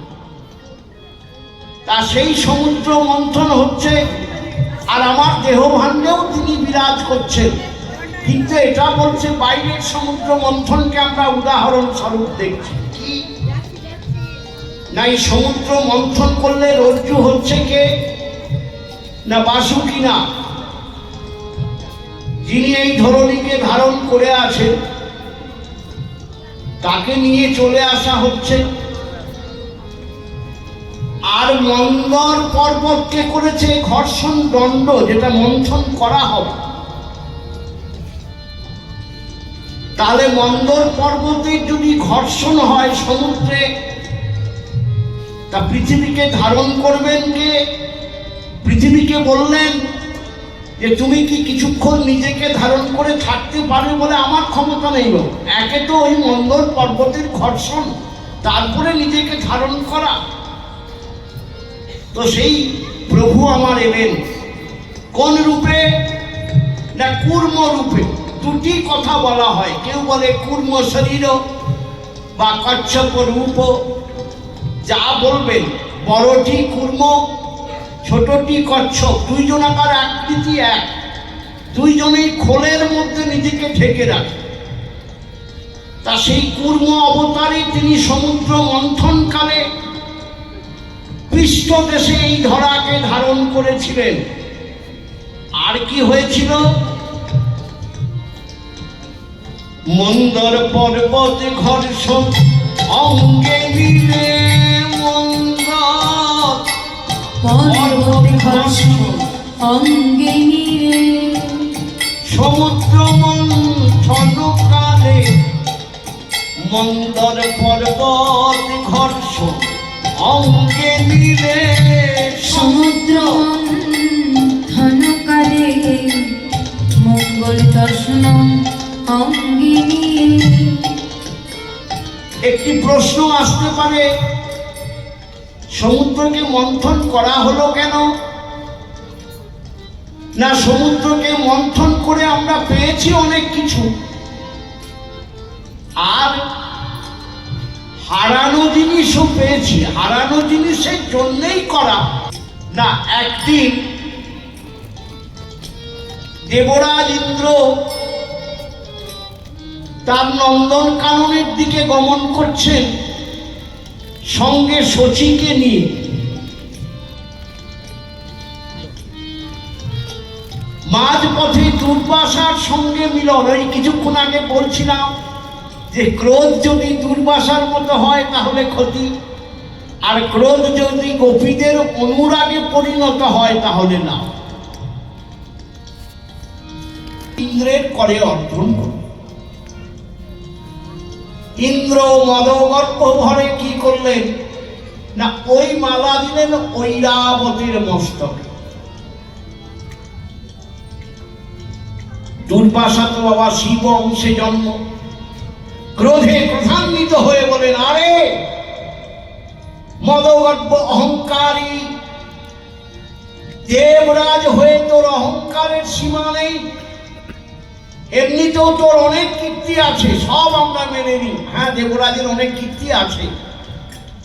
তা সেই সমুদ্র মন্থন হচ্ছে, আর আমার দেহ ভাণ্ডেও তিনি বিরাজ করছেন। কিন্তু এটা বলছে বাইরের সমুদ্র মন্থনকে আমরা উদাহরণস্বরূপ দেখছি কি না, এই সমুদ্র মন্থন করলে রজ্জু হচ্ছে কে? না বাসুকি না, যিনি এই ধরণীকে ধারণ করে আছেন তাকে নিয়ে চলে আসা হচ্ছে। আর মন্দর পর্বতকে করেছে ঘর্ষণ দণ্ড, যেটা মন্থন করা হবে। তাহলে মন্দর পর্বতে যদি ঘর্ষণ হয় সমুদ্রে, তা পৃথিবীকে ধারণ করবেন কে? পৃথিবীকে বললেন যে তুমি কি কিছুক্ষণ নিজেকে ধারণ করে থাকতে পারবে? বলে আমার ক্ষমতা নেই। একে তো ওই মন্দর পর্বতের ঘর্ষণ, তারপরে নিজেকে ধারণ করা। তো সেই প্রভু আমার এলেন কোন রূপে? না কূর্ম রূপে। দুটি কথা বলা হয়, কেউ বলে কূর্ম শরীর বা কচ্ছপ রূপ, যা বলবেন। বড়টি কূর্ম, ছোটটি কচ্ছপ, দুইজনাকার আকৃতি এক, দুইজনেই খোলের মধ্যে নিজেকে ঢেকে রাখে। তা সেই কূর্ম অবতারে তিনি সমুদ্র মন্থনকালে পৃষ্ঠ দেশে এই ধরাকে ধারণ করেছিলেন। আর কি হয়েছিল? মন্দর পর্বত ঘর্ষণ অঙ্গে মিলে, মন্দর পর্বত ঘর্ষণ অঙ্গে নিরে, সমুদ্র মন্থন কালে মন্দর পর্বত ঘর্ষণ অঙ্গে নিলে সমুদ্র মন্থনকালে মঙ্গল দর্শন অঙ্গিনী। একটি প্রশ্ন আসতে পারে, সমুদ্রকে মন্থন করা হলো কেন? না, সমুদ্রকে মন্থন করে আমরা পেয়েছি অনেক কিছু, আর হারানো জিনিসও পেয়েছি। হারানো জিনিসের জন্যই করা না। একদিন দেবরাজ ইন্দ্র তার নন্দন কাননের দিকে গমন করছেন সঙ্গে শচীকে নিয়ে। মাঝ পথে দুর্বাসার সঙ্গে মিলন। ওই কিছুক্ষণ আগে বলছিলাম যে ক্রোধ যদি দুর্বাসার মতো হয় তাহলে ক্ষতি, আর ক্রোধ যদি গোপীদের অনুরাগে পরিণত হয় তাহলে না। ইন্দ্রের করে অর্জন করল। ইন্দ্র মদগর্ভ ভরে কি করলেন না, ওই মালা দিলেন ঐরাবতীর মস্তকে। দুর্বাসা তো বাবা শিব অংশে জন্ম। ক্রোধে ক্রোধান্বিত হয়ে বলেন, আরে মদগর্ভ অহংকারী দেবরাজ হয়ে তোর অহংকারের সীমা নেই। এমনিতেও তোর অনেক কীর্তি আছে, সব আমরা মেনে নিই। হ্যাঁ, দেবরাজের অনেক কীর্তি আছে,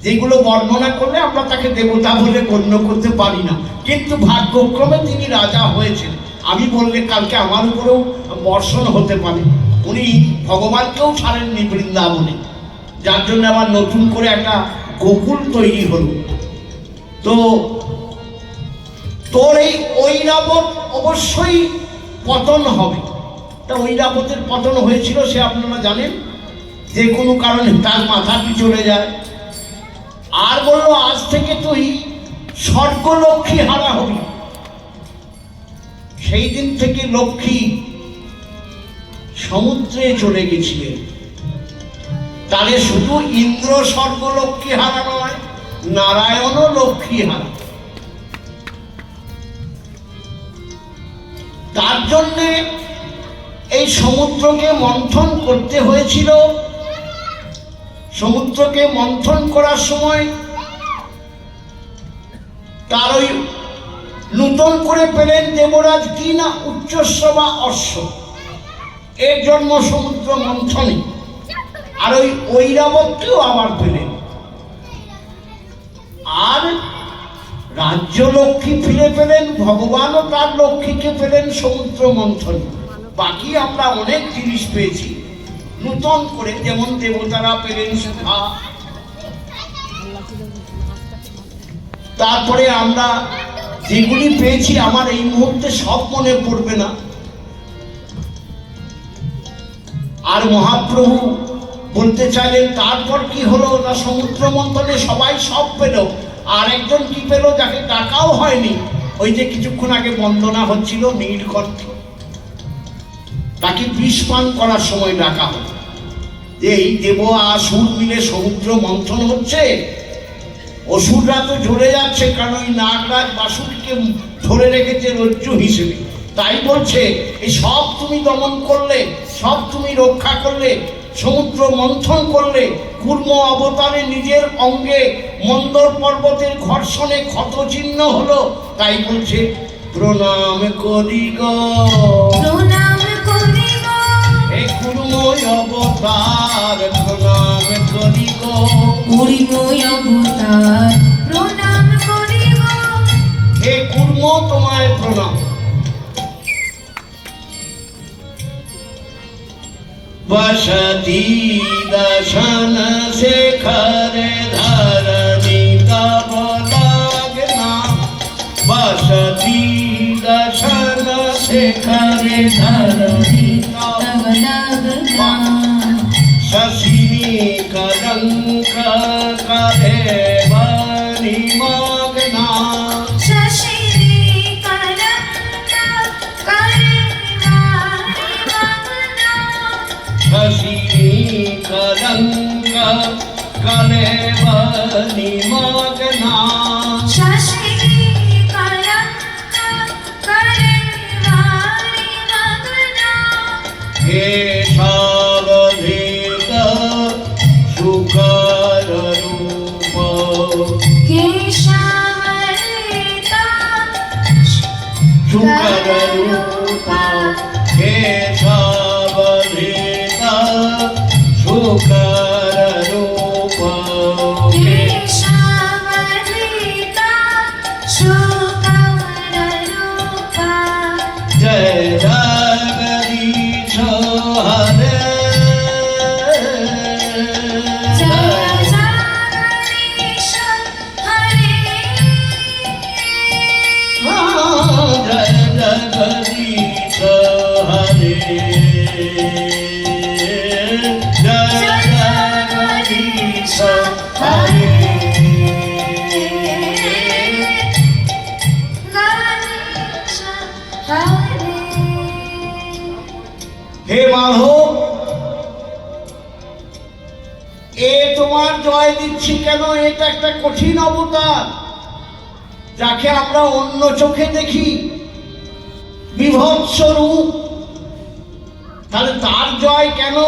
যেগুলো বর্ণনা করলে আমরা তাকে দেবতা বলে গণ্য করতে পারি না, কিন্তু ভাগ্যক্রমে তিনি রাজা হয়েছেন। আমি বললে কালকে আমার উপরেও বর্ষণ হতে পারে। উনি ভগবানকেও ছাড়েননি বৃন্দাবনে, যার জন্য আবার নতুন করে একটা গোকুল তৈরি হলো। তো তোর এই ঐরাবত অবশ্যই পতন হবে। তা ঐরাবতের পতন হয়েছিল সে আপনারা জানেন, যে কোনো কারণে তার মাথাটি চলে যায়। আর বলল, আজ থেকে তুই স্বর্গলক্ষ্মী হারা হবি। সেই দিন থেকে লক্ষ্মী সমুদ্রে চলে গেছিলেন। তাহলে শুধু ইন্দ্র স্বর্গলক্ষ্মী হারা নয়, নারায়ণও লক্ষ্মী হারা। তার জন্যে এই সমুদ্রকে মন্থন করতে হয়েছিল। সমুদ্রকে মন্থন করার সময় তার ওই নূতন করে পেলেন দেবরাজ কি না উচ্চস্ব বা অশ্ব, এর জন্ম সমুদ্র মন্থনে। আর ওই ঐরাবতকেও আবার পেলেন, আর রাজ্য লক্ষ্মী ফিরে পেলেন। ভগবানও তার লক্ষ্মীকে পেলেন সমুদ্র মন্থনে। বাকি আমরা অনেক জিনিস পেয়েছি নূতন করে, যেমন দেবতারা পেলেন সুধা। তারপরে আমরা যেগুলি পেয়েছি আমার এই মুহূর্তে সব মনে পড়বে না। আর মহাপ্রভু বলতে চাইলেন তারপর কি হলো না, সমুদ্র মন্থনে সবাই সব পেল, আর একজন কি পেল যাকে ডাকাও হয়নি, ওই যে কিছুক্ষণ আগে বন্দনা হচ্ছিল নীলকণ্ঠ, তাকে বিষ পান করার সময় ডাকা হল। এই দেব আসুর মিলে সমুদ্র মন্থন হচ্ছে, অসুররা তো ঝরে যাচ্ছে, কারণ ওই নাগরাজ বাসুরীকে ধরে রেখেছে রজ্জু হিসেবে। তাই বলছে, এই সব তুমি দমন করলে, সব তুমি রক্ষা করলে, সমুদ্র মন্থন করলে, কূর্ম অবতারে নিজের অঙ্গে মন্দর পর্বতের ঘর্ষণে ক্ষত চিহ্ন হলো। তাই বলছে, প্রণাম করি গো, প্রণাম করি গো, হে কূর্ম অবতার, প্রণাম করি গো, করিব অবতার, প্রণাম করি গো, হে কূর্ম তোমায় প্রণাম। বসতি দশন শেখর ধরণী তব লাগনা, বসতি দশন শেখর ধরণী তব লাগনা, শশিনী কলঙ্ক করে বনি মগ্না, শশিনী কলঙ্ক করে বাণী মগ্না, শশিনী কলঙ্ক কালে বনি মগনা শাসিনী কলঙ্ক করে বারি মগ্না হে সবধিত সুকর রূপ কেশবরিতা সুকর রূপ হে সবধিত সুকর রূপ কেশবরিতা সুকররূপা জয় জগদীশ হরে জয় জগদীশ হরে জয় জগদীশ হরে জয় জগদীশ হরে গণেশ হরে হে মাধব, এ তোমার জয় দিচ্ছি কেন? এটা একটা কঠিন অবতার, যাকে আমরা অন্য চোখে দেখি, বিভৎস রূপ। তাহলে তার জয় কেন?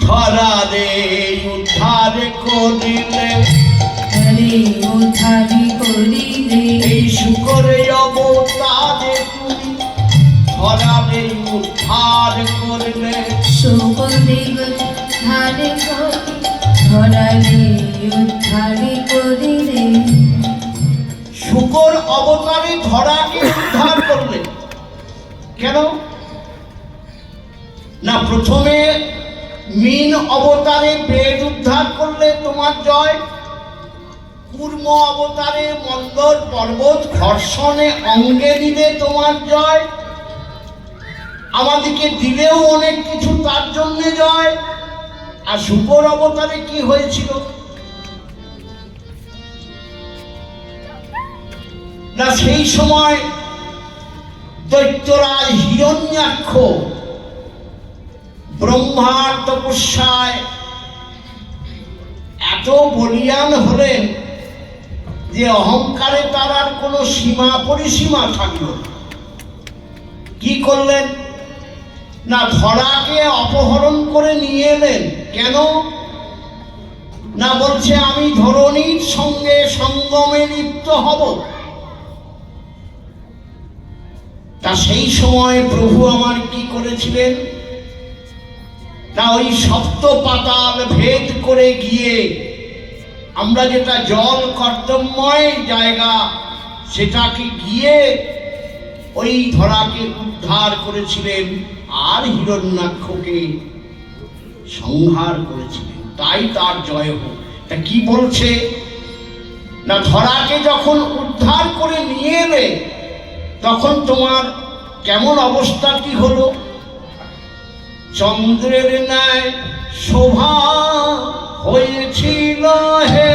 ধরা রে উদ্ধার করিলে হরে উদ্ধারি করিলে এই শুকরে অবতারে তুমি, ধরা রে উদ্ধার করলে সুখদেব ধারে করি ধরালে উদ্ধারে করিলে শুকর অবতারে ধরাকে উদ্ধার করলে কেন? না প্রথমে মিন অবতারে বেদ উদ্ধার করলে তোমার জয়, কূর্ম অবতারে মন্দর পর্বত ঘর্ষণে অঙ্গে দিলে তোমার জয়, আমাদেরকে দিলেও অনেক কিছু তার জন্য জয়। আর শুকর অবতারে কি হয়েছিল? না সেই সময় দৈত্যরাজ হিরণ্যাক্ষ ব্রহ্মার তপস্যায় এত বলিয়ান হলেন যে অহংকারে তার আর কোনো সীমা পরিসীমা থাকল না। কি করলেন? না ধরাকে অপহরণ করে নিয়ে এলেন। কেন? না বলছে আমি ধরণীর সঙ্গে সঙ্গমে লিপ্ত হব। তা সেই সময় প্রভু আমার কি করেছিলেন? না ওই সপ্ত পাতাল ভেদ করে গিয়ে আমরা যেটা জল কর্দমময় জায়গা সেটাকে গিয়ে ওই ধরাকে উদ্ধার করেছিলেন আর হিরণ্যাক্ষকে সংহার করেছিলেন। তাই তার জয় হোক। তা কি বলছে? না ধরাকে যখন উদ্ধার করে নিয়ে এলে তখন তোমার কেমন অবস্থাটি হলো? চন্দ্রের ন্যায় শোভা হয়েছিল হে,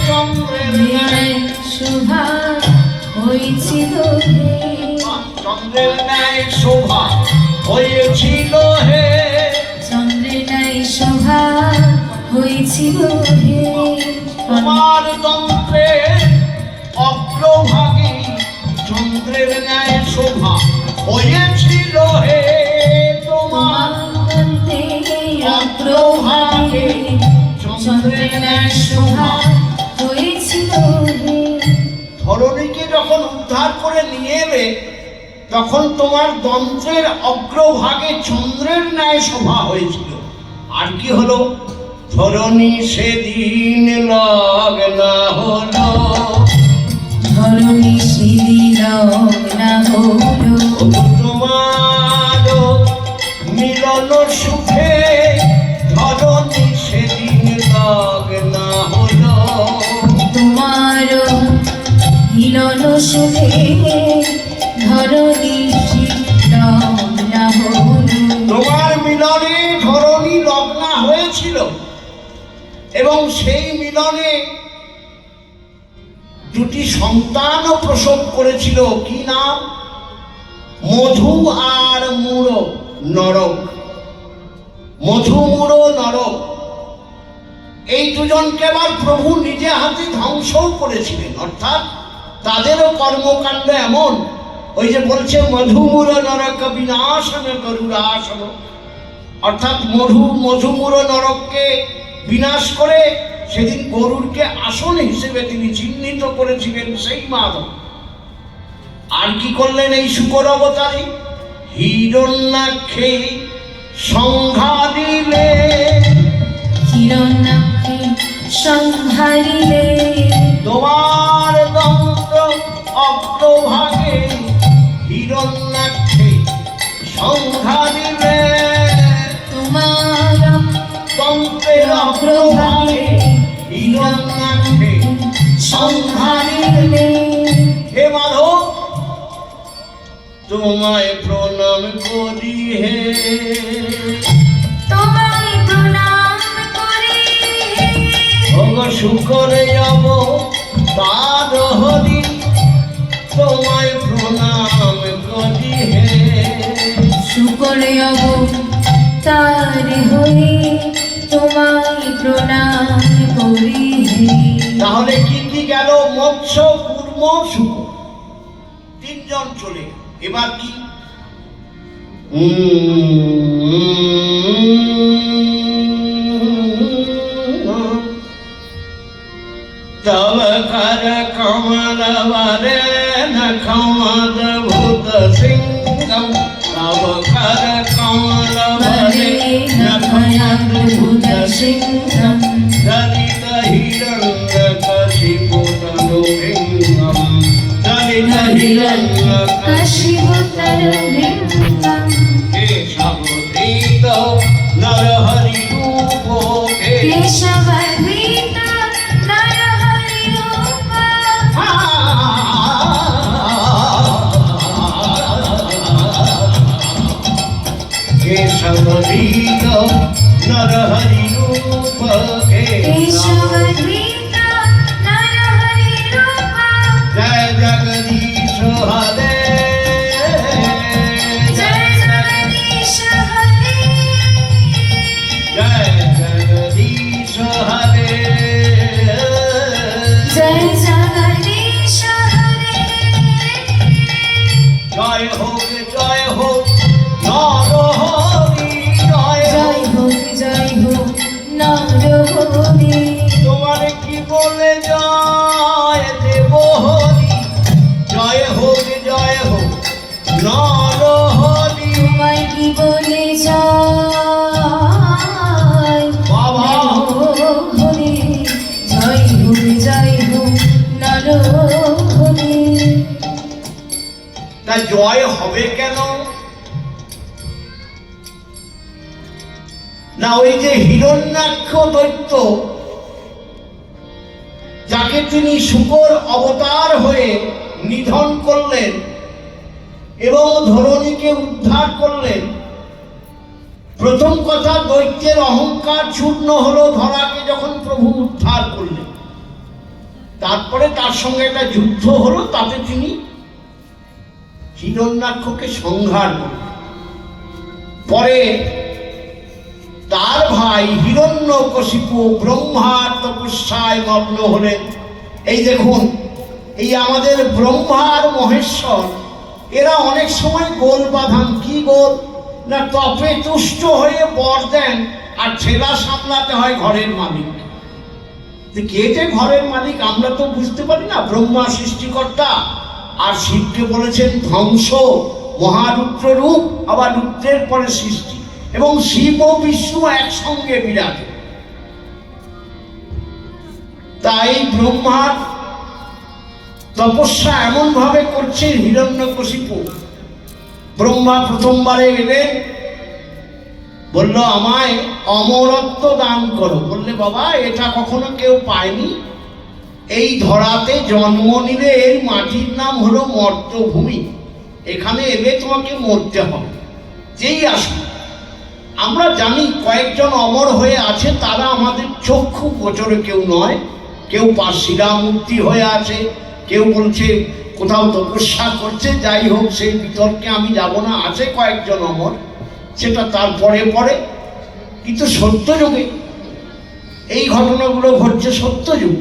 চন্দ্রের ন্যায় শোভা হয়েছিল হে চন্দ্রের ন্যায় শোভা হয়েছিল হে, চন্দ্রের ন্যায় শোভা হয়েছিল হে তোমার তন্ত্রে অগ্রভাগে চন্দ্রের ন্যায় শোভা হয়েছিল হে, তোমার তোমার অগ্রভাগে চন্দ্রের ন্যায় শোভা হয়েছিল হে ধরণীকে যখন উদ্ধার করে নিয়ে এলে তখন তোমার দন্ত্রের অগ্রভাগে চন্দ্রের ন্যায় শোভা হয়েছিল। আর কি হলো? ধরণী সেদিন লগ্না হলো, ধরণী সেদিন লগ্না হলো তোমার মিলন সুখে ধরণী সেদিন লগ্না হলো, তোমার মিলন সুখে ধরণী লগ্না হলো তোমার মিলনে ধরণী লগ্না হয়েছিল এবং সেই মিলনে দুটি সন্তানও প্রসব করেছিল। কি নাম? মধু আর মূঢ় নরক। মধুমূর নরক, এই দুজনকে আবার প্রভু নিজে হাতে ধ্বংসও করেছিলেন। অর্থাৎ তাদেরও কর্মকাণ্ড এমন, ওই যে বলছে মধুমূর নরক বিনাশন গরুরাসন, অর্থাৎ মধুমূর নরককে বিনাশ করে সেদিন গরুরকে আসন হিসেবে তিনি চিহ্নিত করেছিলেন সেই মাধব। আর কি করলেন এই শুকর অবতারে? হিরণ্যাক্ষে সংহারিলে, হিরণ্যাক্ষে সংহারিলে, তোমার দন্ত অগ্রভাগে হিরণ্যাক্ষে সংহারিলে, তোমার দন্তের অগ্রভাগে হিরণ্যাক্ষে সংহারিলে। হে মাধব, তোমায় প্রণাম করি হে, তোমায় প্রণাম করি, ভোগ শুকরে যাব তার হরি, তোমায় প্রণাম করি হে। শুকরে অবতার হয়ে তোমায় প্রণাম করি হে। তাহলে কি কি গেল? মৎস্য, কূর্ম, শুকর, তিনজন চলে গেল। এবার কি? তব কর কমল বরে নখমদ ভূত সিংহম, তব কর কমল বরে নখমদ ভূত সিংহম, দলিত হিরণ্য কশিপু তনু ভৃঙ্গম, দলিত হিরণ্য কশিপু তনু ভৃঙ্গম, কেশবধৃত নরহরি রূপ, কেশবধৃত নরহরি রূপ, কেশবধৃত নরহরি রূপ, কেশবধৃত নরহরি রূপ, জয় জগদীশ হরে, জয় জগদীশ হরে, জয় জগদীশ হরে, জয় জগদীশ হরে। জয় হোক নরহরি, জয় হোক। জয় হোক নরহরি, তোমার কি বলে জয় দেব হরি, জয় হোক নরহরি। তোমায় কি বলে জয় বাবা। হরি, জয় হোক নরহরি। তা জয় হবে কেন না? ওই যে হিরণ্যাক্ষ দৈত্য, যাকে তিনি শুকর অবতার হয়ে নিধন করলেন এবং ধরণীকে উদ্ধার করলেন। প্রথম কথা, দৈত্যের অহংকার চূর্ণ হলো ধরাকে যখন প্রভু উদ্ধার করলেন। তারপরে তার সঙ্গে একটা যুদ্ধ হলো, তাতে তিনি হিরণ্যাক্ষকে সংহার করলেন। পরে তার ভাই হিরণ্যকশিপু ব্রহ্মার তপস্যায় মগ্ন হলেন। এই দেখুন, এই আমাদের ব্রহ্মা আর মহেশ্বর, এরা অনেক সময় গোল বাঁধান। কি গোল না? তপে তুষ্ট হয়ে বর দেন, আর ছেলা সামলাতে হয় ঘরের মালিক। কে যে ঘরের মালিক আমরা তো বুঝতে পারি না। ব্রহ্মা সৃষ্টিকর্তা, আর শিবকে বলেছেন ধ্বংস, মহারুদ্র রূপ, আবার রুদ্রের পরে সৃষ্টি, এবং শিব ও বিষ্ণু একসঙ্গে বিরাজে। তাই ব্রহ্মার তপস্যা এমন ভাবে করছে হিরণ্যকশিপু। ব্রহ্মা প্রথমবারে এলেন, বলল আমায় অমরত্ব দান করো। বললে বাবা, এটা কখনো কেউ পায়নি। এই ধরাতে জন্ম নিলে এর মাটির নাম হলো মর্তভূমি, এখানে এলে তোমাকে মরতে হবে। যেই আসুন, আমরা জানি কয়েকজন অমর হয়ে আছে, তারা আমাদের চক্ষু গোচরে কেউ নয়। কেউ শিলা মূর্তি হয়ে আছে, কেউ বলছে কোথাও তপস্যা করছে। যাই হোক, সেই বিতর্কে আমি যাব না। আছে কয়েকজন অমর, সেটা তারপরে পরে। কিন্তু সত্যযুগে এই ঘটনাগুলো ঘটছে সত্যযুগ।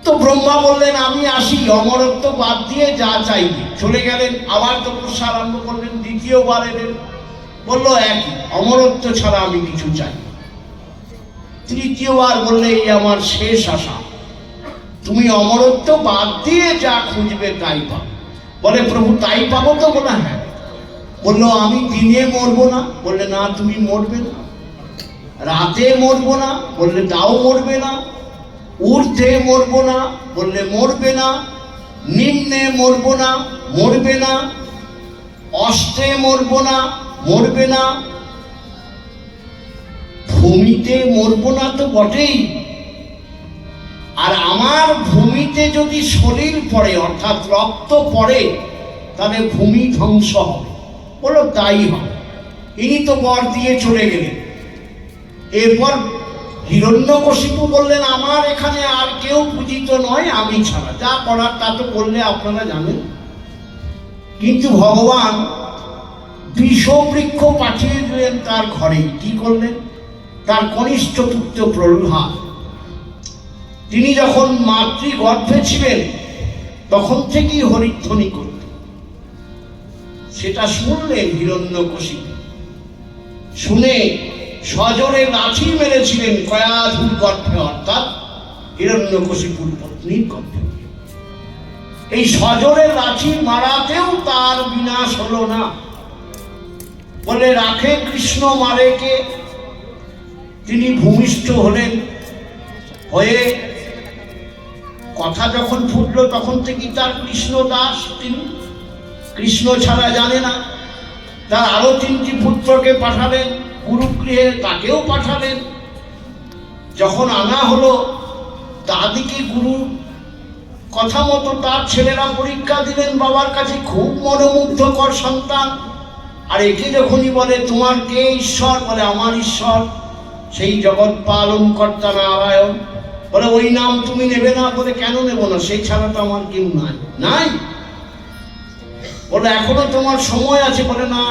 তো ব্রহ্মা বললেন আমি আসি, অমরত্ব বাদ দিয়ে যা চাইবে। চলে গেলেন, আবার তপস্যা আরম্ভ করলেন। দ্বিতীয়বার এলেন, বললো একই, অমরত্ব ছাড়া আমি কিছু চাই। তৃতীয়বার বললে এই আমার শেষ আশা, তুমি অমরত্ব বাদ দিয়ে যা খুঁজবে তাই পাবো। বলে প্রভু তাই পাবো তো? বলে হ্যাঁ। বললো আমি দিনে মরবো না? বললে না, তুমি মরবে না। রাতে মরবো না? বললে তাও মরবে না। ঊর্ধ্বে মরবো না? বললে মরবে না। নিম্নে মরবো না? মরবে না। অষ্টে মরবো না? মরবে না। ভূমিতে মরবো না তো বটেই, আর আমার ভূমিতে যদি শরীর পড়ে অর্থাৎ রক্ত পড়ে তাহলে ভূমি ধ্বংস হবে। বলো তাই হবে। ইনি তো বর দিয়ে চলে গেলেন। এরপর হিরণ্যকশিপু বললেন আমার এখানে আর কেউ পূজিত নয় আমি ছাড়া, যা করার তা তো করলে আপনারা জানেন। কিন্তু ভগবান বিষবৃক্ষ পাঠিয়ে দিলেন তার ঘরে। কি করলেন? তার কনিষ্ঠ পুত্র প্রহ্লাদ, তিনি যখন মাতৃগর্ভে ছিলেন তখন থেকেই হরিধ্বনি করত। সেটা শুনলেন হিরণ্যকশিপু। শুনে সজোরে লাঠি মেরেছিলেন কয়াধুর গর্ভে, অর্থাৎ হিরণ্যকশিপুর পত্নীর গর্ভে। এই সজোরে লাঠি মারাতেও তার বিনাশ হলো না। বলে রাখে কৃষ্ণ মারে কে? তিনি ভূমিষ্ঠ হলেন। হয়ে কথা যখন ফুটলো তখন থেকেই তার কৃষ্ণ দাস। তিনি কৃষ্ণ ছাড়া জানে না। তার আরো 3টি পুত্রকে পাঠালেন গুরুগৃহে, তাকেও পাঠালেন। যখন আনা হলো দাদিকে গুরু কথা মতো তার ছেলেরা পরীক্ষা দিলেন বাবার কাছে, খুব মনোমুগ্ধকর সন্তান। আর একে যখনই বলে তোমার কে ঈশ্বর? বলে আমার ঈশ্বর সেই জগৎ পালন কর্তা নারায়ণ। বলে ওই নাম তুমি নেবে না? বলে কেন নেব না? সেই ছাড়া তো আমার কেউ নাই। নাই? বলে এখনো তোমার সময় আছে। বলে না,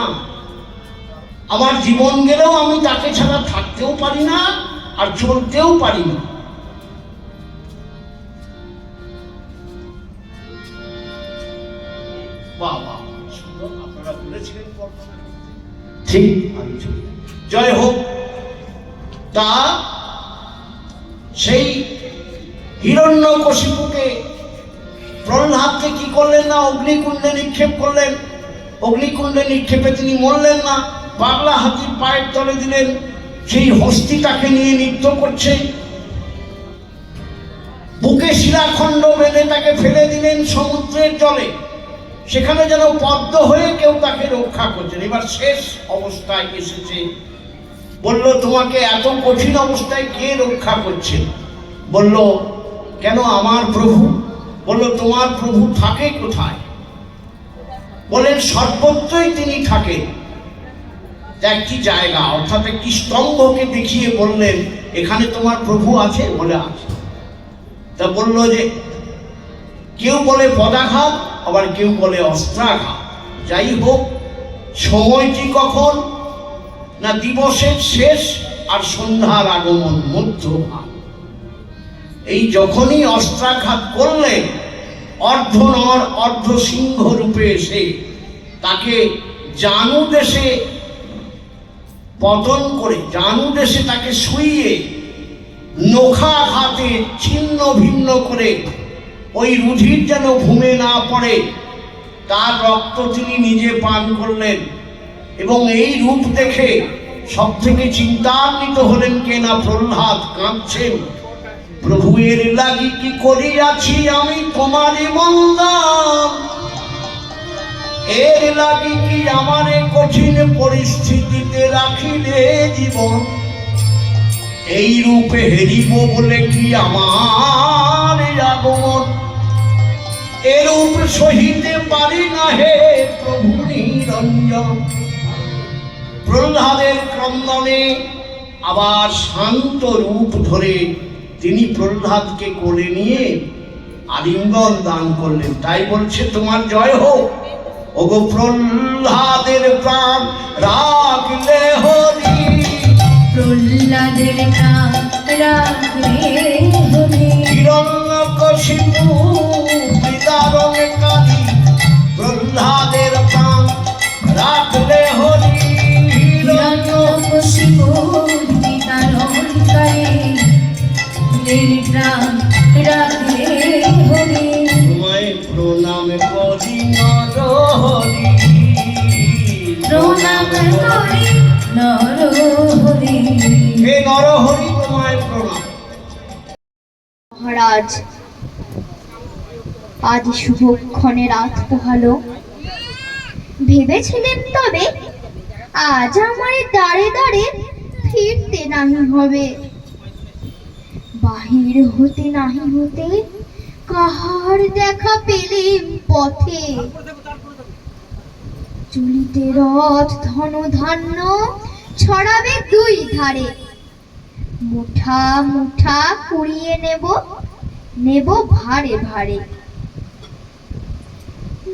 আমার জীবন গেলেও আমি তাকে ছাড়া থাকতেও পারি না আর চলতেও পারি না। বাবা আপনারা বলেছিলেন ঠিক। জয় হোক। তা সেই হিরণ্যকশিপুকে প্রহ্লাদকে কি করলেন না, অগ্নিকুণ্ডে নিক্ষেপ করলেন। অগ্নিকুণ্ডে নিক্ষেপে তিনি মরলেন না, পাগলা হাতির পায়ের তলে দিলেন। সেই হস্তিটাকে নিয়ে নৃত্য করছে। বুকে শিলাখণ্ড বেঁধে তাকে ফেলে দিলেন সমুদ্রের জলে। সেখানে যেন পদ্ম হয়ে কেউ তাকে রক্ষা করছেন। এবার শেষ অবস্থায় এসেছে। বলল তোমাকে এত কঠিন অবস্থায় কে রক্ষা করছে? বলল কেন আমার প্রভু। বলল তোমার প্রভু থাকে কোথায়? বলেন সর্বত্রই তিনি থাকেন। একটি জায়গা অর্থাৎ একটি স্তম্ভকে দেখিয়ে বললেন এখানে তোমার প্রভু আছে? বলে আছে। তা বলল যে কেউ বলে পদাঘাত, আবার কেউ বলে অস্ত্রাঘাত। যাই হোক, সময়টি কখন না দিবসের শেষ আর সন্ধ্যার আগমন, মধ্যভাগ। এই যখনই অস্ত্রাঘাত করলেন অর্ধ নর অর্ধ সিংহ রূপে এসে তাকে জানু দেশে পতন করে, জানু দেশে তাকে শুইয়ে নখাঘাতে ছিন্ন ভিন্ন করে ওই রুধির যেন ভূমে না পড়ে তার রক্ত তিনি নিজে পান করলেন। এবং এই রূপ দেখে সব থেকে চিন্তান্বিত হলেন কে না প্রহ্লাদ। কাঁদছেন, প্রভু এর লাগি কি করিয়াছি আমি তোমারই বন্দান, এর লাগি কি আমার কঠিন পরিস্থিতিতে রাখিলে জীবন, এই রূপে হেরিব বলে কি আমার আগমন, এরূপ সহিতে পারি না হে প্রভু নিরঞ্জন। প্রহ্লাদের ক্রন্দনে আবার শান্ত রূপ ধরে তিনি প্রহ্লাদকে কোলে নিয়ে আলিঙ্গন দান করলেন। তাই বলছে তোমার জয় হোক। ওগো প্রহ্লাদের প্রাণ রাখলে হরি, প্রহ্লাদের প্রাণ রাখলে হরি, হিরণ্যকশিপু বিদারণে কালী, প্রহ্লাদের প্রাণ রাখলে হরি, হিরণ্যকশিপুর বিতারণকারী প্রাণ রাখলে হরি। তোমায় প্রণাম করি নরহরি, প্রণাম করি নরহরি। হে নরহরি তোমায় প্রণাম। মহারাজ, আজ শুভক্ষণে রাত পোহালো। ভেবেছিলেন তবে আজ আমার দ্বারে দ্বারে ফিরতে নাহি হবে, বাহির হতে নাহি হতে কাহার দেখা পেলেম পথে। চলিতে রথ ধন ধান্য ছড়াবে দুই ধারে, মুঠা মুঠা কুড়িয়ে নেব নেব ভারে ভারে।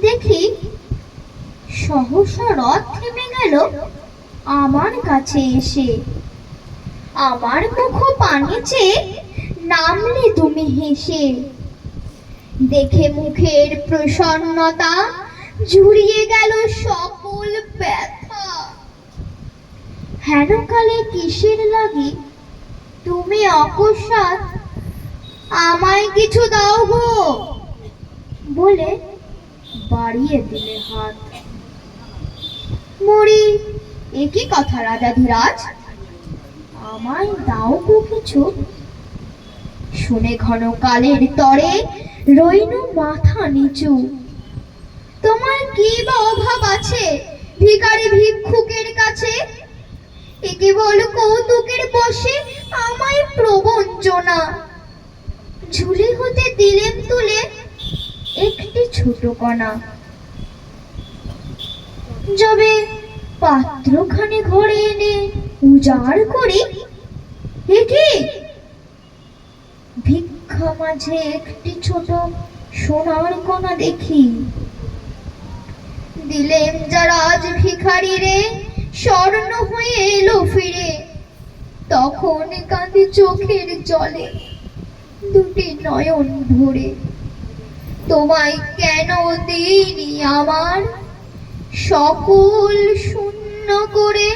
দেখি সহসা রথ থেমে গেল আমার কাছে এসে, আমার মুখ পানে চেয়ে নামলে তুমি হেসে। দেখে মুখের প্রসন্নতা ঝুরিয়ে গেল সকল ব্যথা। হেনকালে কিসের লাগি তুমি অকস্মাৎ আমায় কিছু দাও গো বলে বাড়িয়ে দিলে হাত। মরি, একই কথা রাজাধিরাজ, আমায় দাও গো কিছু। শুনে ঘন কালের তরে রইনু মাথা নিচু। তোমার কি বা অভাব আছে ভিখারি ভিক্ষুকের কাছে? এ কেবল কৌতুকের বসে আমায় প্রবঞ্চনা। ঝুলি হতে দিলেম তুলে একটি ছোট কণা, যবে পাত্রখানে ঘরে এনে উজাড় করি, এ কি ভিক্ষা মাঝে একটি ছোট সোনার কণা দেখি। দিলেম যারা আজ ভিখারি রে স্বর্ণ হয়ে এলো ফিরে, তখন কাঁদি চোখের জলে দুটি নয়ন ভরে। তোমায় কেন দিইনি আমার সকল শূন্য করে?